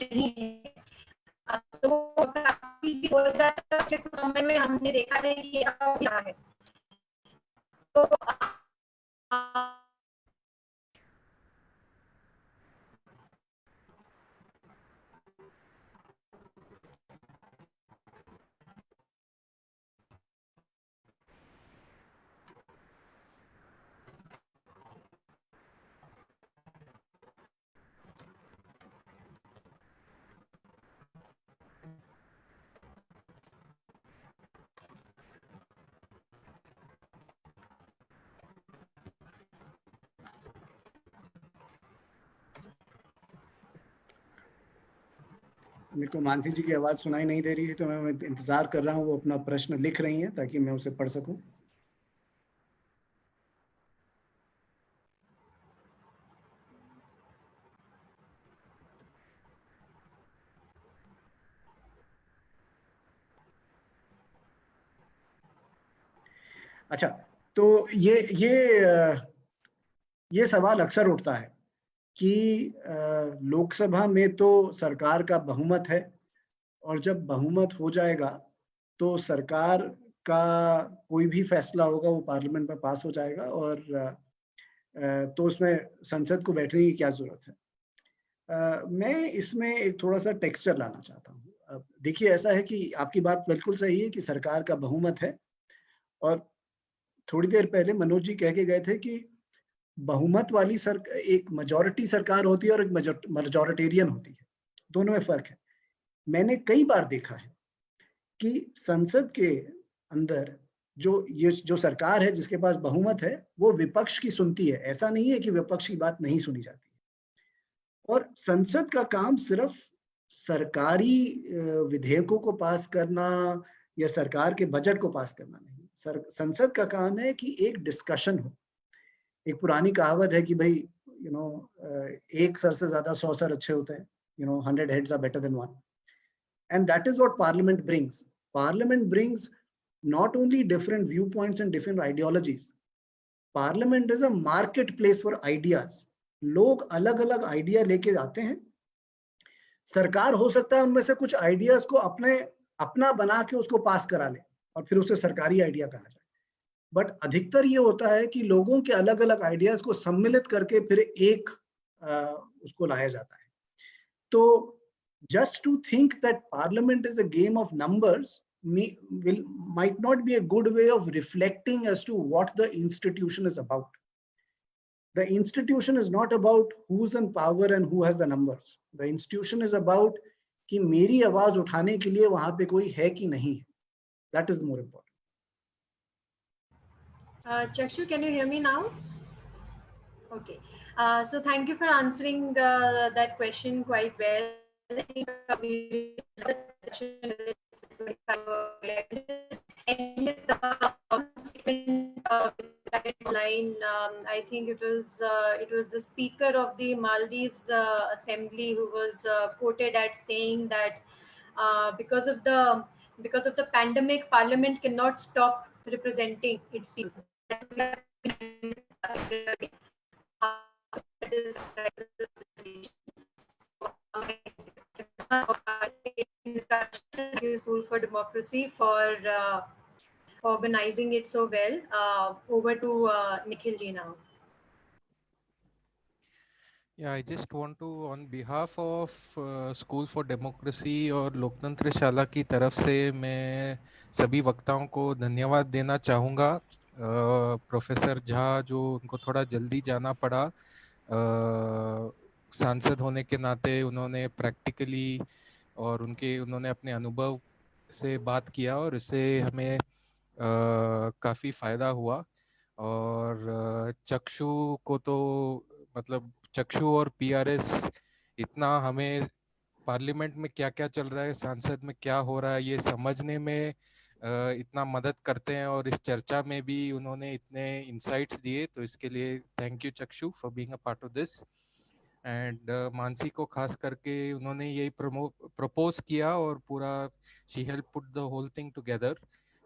C: नहीं है। तो काफी सी हो जाता है, कुछ समय में हमने देखा है कि ऐसा हो रहा है। तो
E: मेरे को मानसी जी की आवाज सुनाई नहीं दे रही है, तो मैं इंतजार कर रहा हूँ, वो अपना प्रश्न लिख रही हैं ताकि मैं उसे पढ़ सकूं। अच्छा, तो ये सवाल अक्सर उठता है कि लोकसभा में तो सरकार का बहुमत है, और जब बहुमत हो जाएगा तो सरकार का कोई भी फैसला होगा वो पार्लियामेंट में पास हो जाएगा, और तो उसमें संसद को बैठने की क्या जरूरत है। मैं इसमें एक थोड़ा सा टेक्सचर लाना चाहता हूँ। अब देखिए, ऐसा है कि आपकी बात बिल्कुल सही है कि सरकार का बहुमत है, और थोड़ी देर पहले मनोज जी कह के गए थे कि बहुमत वाली एक मेजॉरिटी सरकार होती है और एक मेजॉरिटेरियन होती है, दोनों में फर्क है। मैंने कई बार देखा है कि संसद के अंदर जो सरकार है जिसके पास बहुमत है, वो विपक्ष की सुनती है। ऐसा नहीं है कि विपक्ष की बात नहीं सुनी जाती है। और संसद का काम सिर्फ सरकारी विधेयकों को पास करना या सरकार के बजट को पास करना नहीं। संसद का काम है कि एक डिस्कशन हो। एक पुरानी कहावत है कि भाई एक सर से ज्यादा 100 सर अच्छे होते हैं, 100 heads are better than one. And that is what parliament brings. Parliament brings not only different viewpoints and different ideologies. Parliament is a marketplace for ideas. लोग अलग अलग आइडिया लेके आते हैं। सरकार हो सकता है उनमें से कुछ आइडियाज को अपना बना के उसको पास करा ले और फिर उसे सरकारी आइडिया कहा जाए। बट अधिकतर ये होता है कि लोगों के अलग अलग आइडियाज को सम्मिलित करके फिर एक उसको लाया जाता है। तो just to think that parliament is a game of numbers might not be a good way of reflecting as to what the institution is about. The institution is not about who's in power and who has the numbers. The institution is about कि मेरी आवाज उठाने के लिए वहां पे कोई है कि नहीं है. That is more important.
C: Chakshu, can you hear me now? Okay. So thank you for answering that question quite well. I think I think it was the speaker of the Maldives assembly who was quoted as saying that because of the pandemic, Parliament cannot stop representing its people. discussion. Thank you, School for Democracy, for organizing it so well. Over to Nikhil ji now.
F: Yeah, I just want to, on behalf of School for Democracy और लोकतंत्र शाला की तरफ से मैं सभी वक्ताओं को धन्यवाद देना चाहूँगा। प्रोफेसर झा जो उनको थोड़ा जल्दी जाना पड़ा, सांसद होने के नाते उन्होंने प्रैक्टिकली और उन्होंने अपने अनुभव से बात किया और इससे हमें काफ़ी फ़ायदा हुआ। और चक्षु को तो मतलब चक्षु और पीआरएस इतना हमें पार्लियामेंट में क्या क्या चल रहा है, सांसद में क्या हो रहा है, ये समझने में इतना मदद करते हैं और इस चर्चा में भी उन्होंने इतने इंसाइट्स दिए, तो इसके लिए thank you Chakshu for being a part of this. And Mansi को खास करके उन्होंने यही प्रपोज किया और पूरा she help put the whole thing together.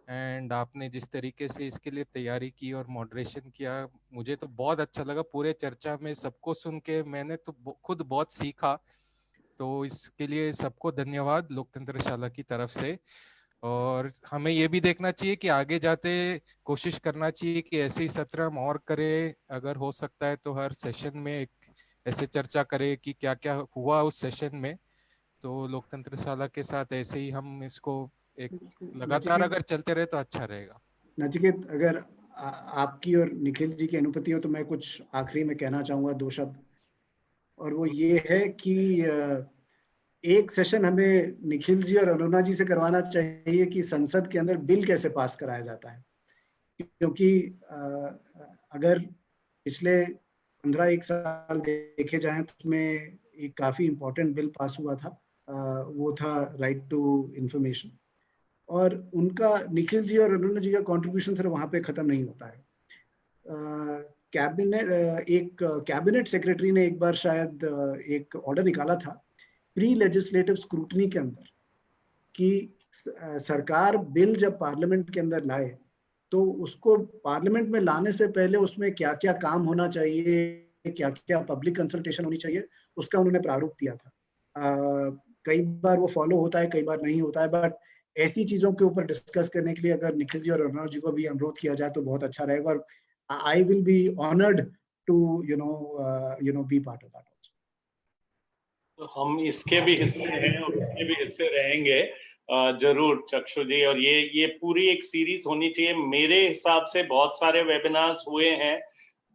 F: And आपने जिस तरीके से इसके लिए तैयारी की और मॉडरेशन किया, मुझे तो बहुत अच्छा लगा। पूरे चर्चा में सबको सुन के मैंने तो खुद बहुत सीखा, तो इसके लिए सबको धन्यवाद लोकतंत्र शाला की तरफ से। और हमें ये भी देखना चाहिए कि आगे जाते कोशिश करना चाहिए कि ऐसे ही सत्र हम और करें, अगर हो सकता है तो हर सेशन में एक ऐसे चर्चा करें कि क्या क्या हुआ उस सेशन में। तो लोकतंत्र शाला के साथ ऐसे ही हम इसको एक लगातार अगर चलते रहे तो अच्छा रहेगा।
E: नचिकेत, अगर आपकी और निखिल जी की अनुमति हो तो मैं कुछ आखिरी में कहना चाहूंगा 2 शब्द, और वो ये है कि एक सेशन हमें निखिल जी और अरुणा जी से करवाना चाहिए कि संसद के अंदर बिल कैसे पास कराया जाता है, क्योंकि अगर पिछले 15-1 साल देखे जाएं तो उसमें एक काफी इम्पोर्टेंट बिल पास हुआ था, वो था राइट टू इंफॉर्मेशन, और उनका निखिल जी और अरुणा जी का कंट्रीब्यूशन सिर्फ वहां पे खत्म नहीं होता है। कैबिनेट सेक्रेटरी ने एक बार शायद एक ऑर्डर निकाला था प्री लेजिस्लेटिव स्क्रूटनी के अंदर कि सरकार बिल जब पार्लियामेंट के अंदर लाए तो उसको पार्लियामेंट में लाने से पहले उसमें क्या क्या काम होना चाहिए, क्या क्या पब्लिक कंसल्टेशन होनी चाहिए, उसका उन्होंने प्रारूप दिया था। कई बार वो फॉलो होता है, कई बार नहीं होता है, बट ऐसी चीजों के ऊपर डिस्कस करने के लिए अगर निखिल जी और अरुणा जी को भी अनुरोध किया जाए तो बहुत अच्छा रहेगा, और I will be honoured to be part of that also.
B: तो हम इसके भी हिस्से हैं और उसके भी हिस्से रहेंगे जरूर चक्षु जी, और ये पूरी एक सीरीज होनी चाहिए। मेरे हिसाब से बहुत सारे वेबिनार्स हुए हैं,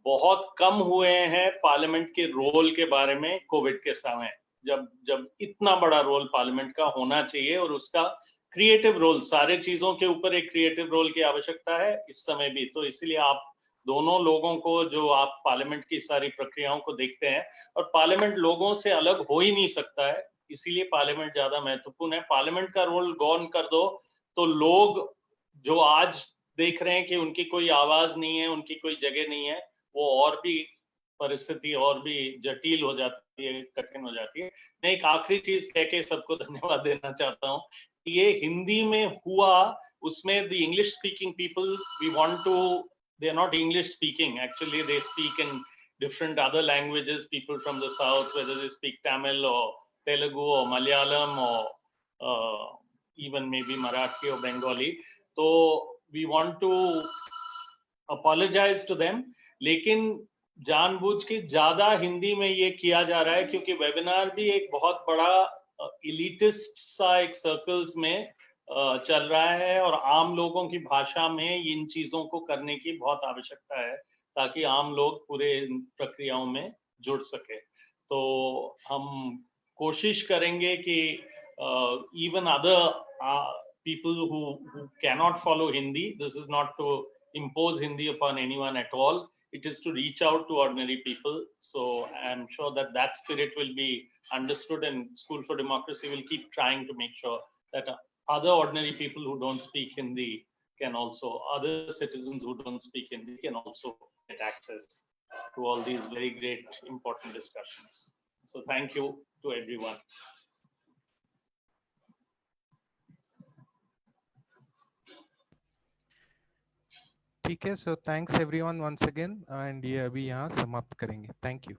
B: बहुत कम हुए हैं पार्लियामेंट के रोल के बारे में कोविड के समय, जब इतना बड़ा रोल पार्लियामेंट का होना चाहिए और उसका क्रिएटिव रोल, सारे चीजों के ऊपर एक क्रिएटिव रोल की आवश्यकता है इस समय भी। तो इसलिए आप दोनों लोगों को, जो आप पार्लियामेंट की सारी प्रक्रियाओं को देखते हैं, और पार्लियामेंट लोगों से अलग हो ही नहीं सकता है, इसीलिए पार्लियामेंट ज्यादा महत्वपूर्ण है। पार्लियामेंट का रोल गौन कर दो तो लोग जो आज देख रहे हैं कि उनकी कोई आवाज नहीं है, उनकी कोई जगह नहीं है, वो और भी परिस्थिति और भी जटिल हो जाती है, कठिन हो जाती है। मैं एक आखिरी चीज कह के सबको धन्यवाद देना चाहता हूँ। ये हिंदी में हुआ, उसमें the English speaking people, we want to, they are not English speaking, actually they speak in different other languages, people from the south, whether they speak Tamil or Telugu or Malayalam or even maybe Marathi or Bengali. So we want to apologize to them, लेकिन जानबूझ के ज्यादा हिंदी में ये किया जा रहा है क्योंकि वेबिनार भी एक बहुत बड़ा इलिटिस्ट सा एक सर्कल्स में चल रहा है, और आम लोगों की भाषा में इन चीजों को करने की बहुत आवश्यकता है ताकि आम लोग पूरे प्रक्रियाओं में जुड़ सके। तो हम कोशिश करेंगे कि even other people who cannot follow Hindi, this is not to impose Hindi upon anyone at all, it is to reach out to ordinary people. So I am sure that that spirit will be understood, and School for Democracy will keep trying to make sure that other ordinary people who don't speak Hindi can also, other citizens who don't speak Hindi can also get access to all these very great important discussions. So thank you to everyone.
F: ठीक है, so thanks everyone once again, and ये अभी यहाँ समाप्त करेंगे। Thank you.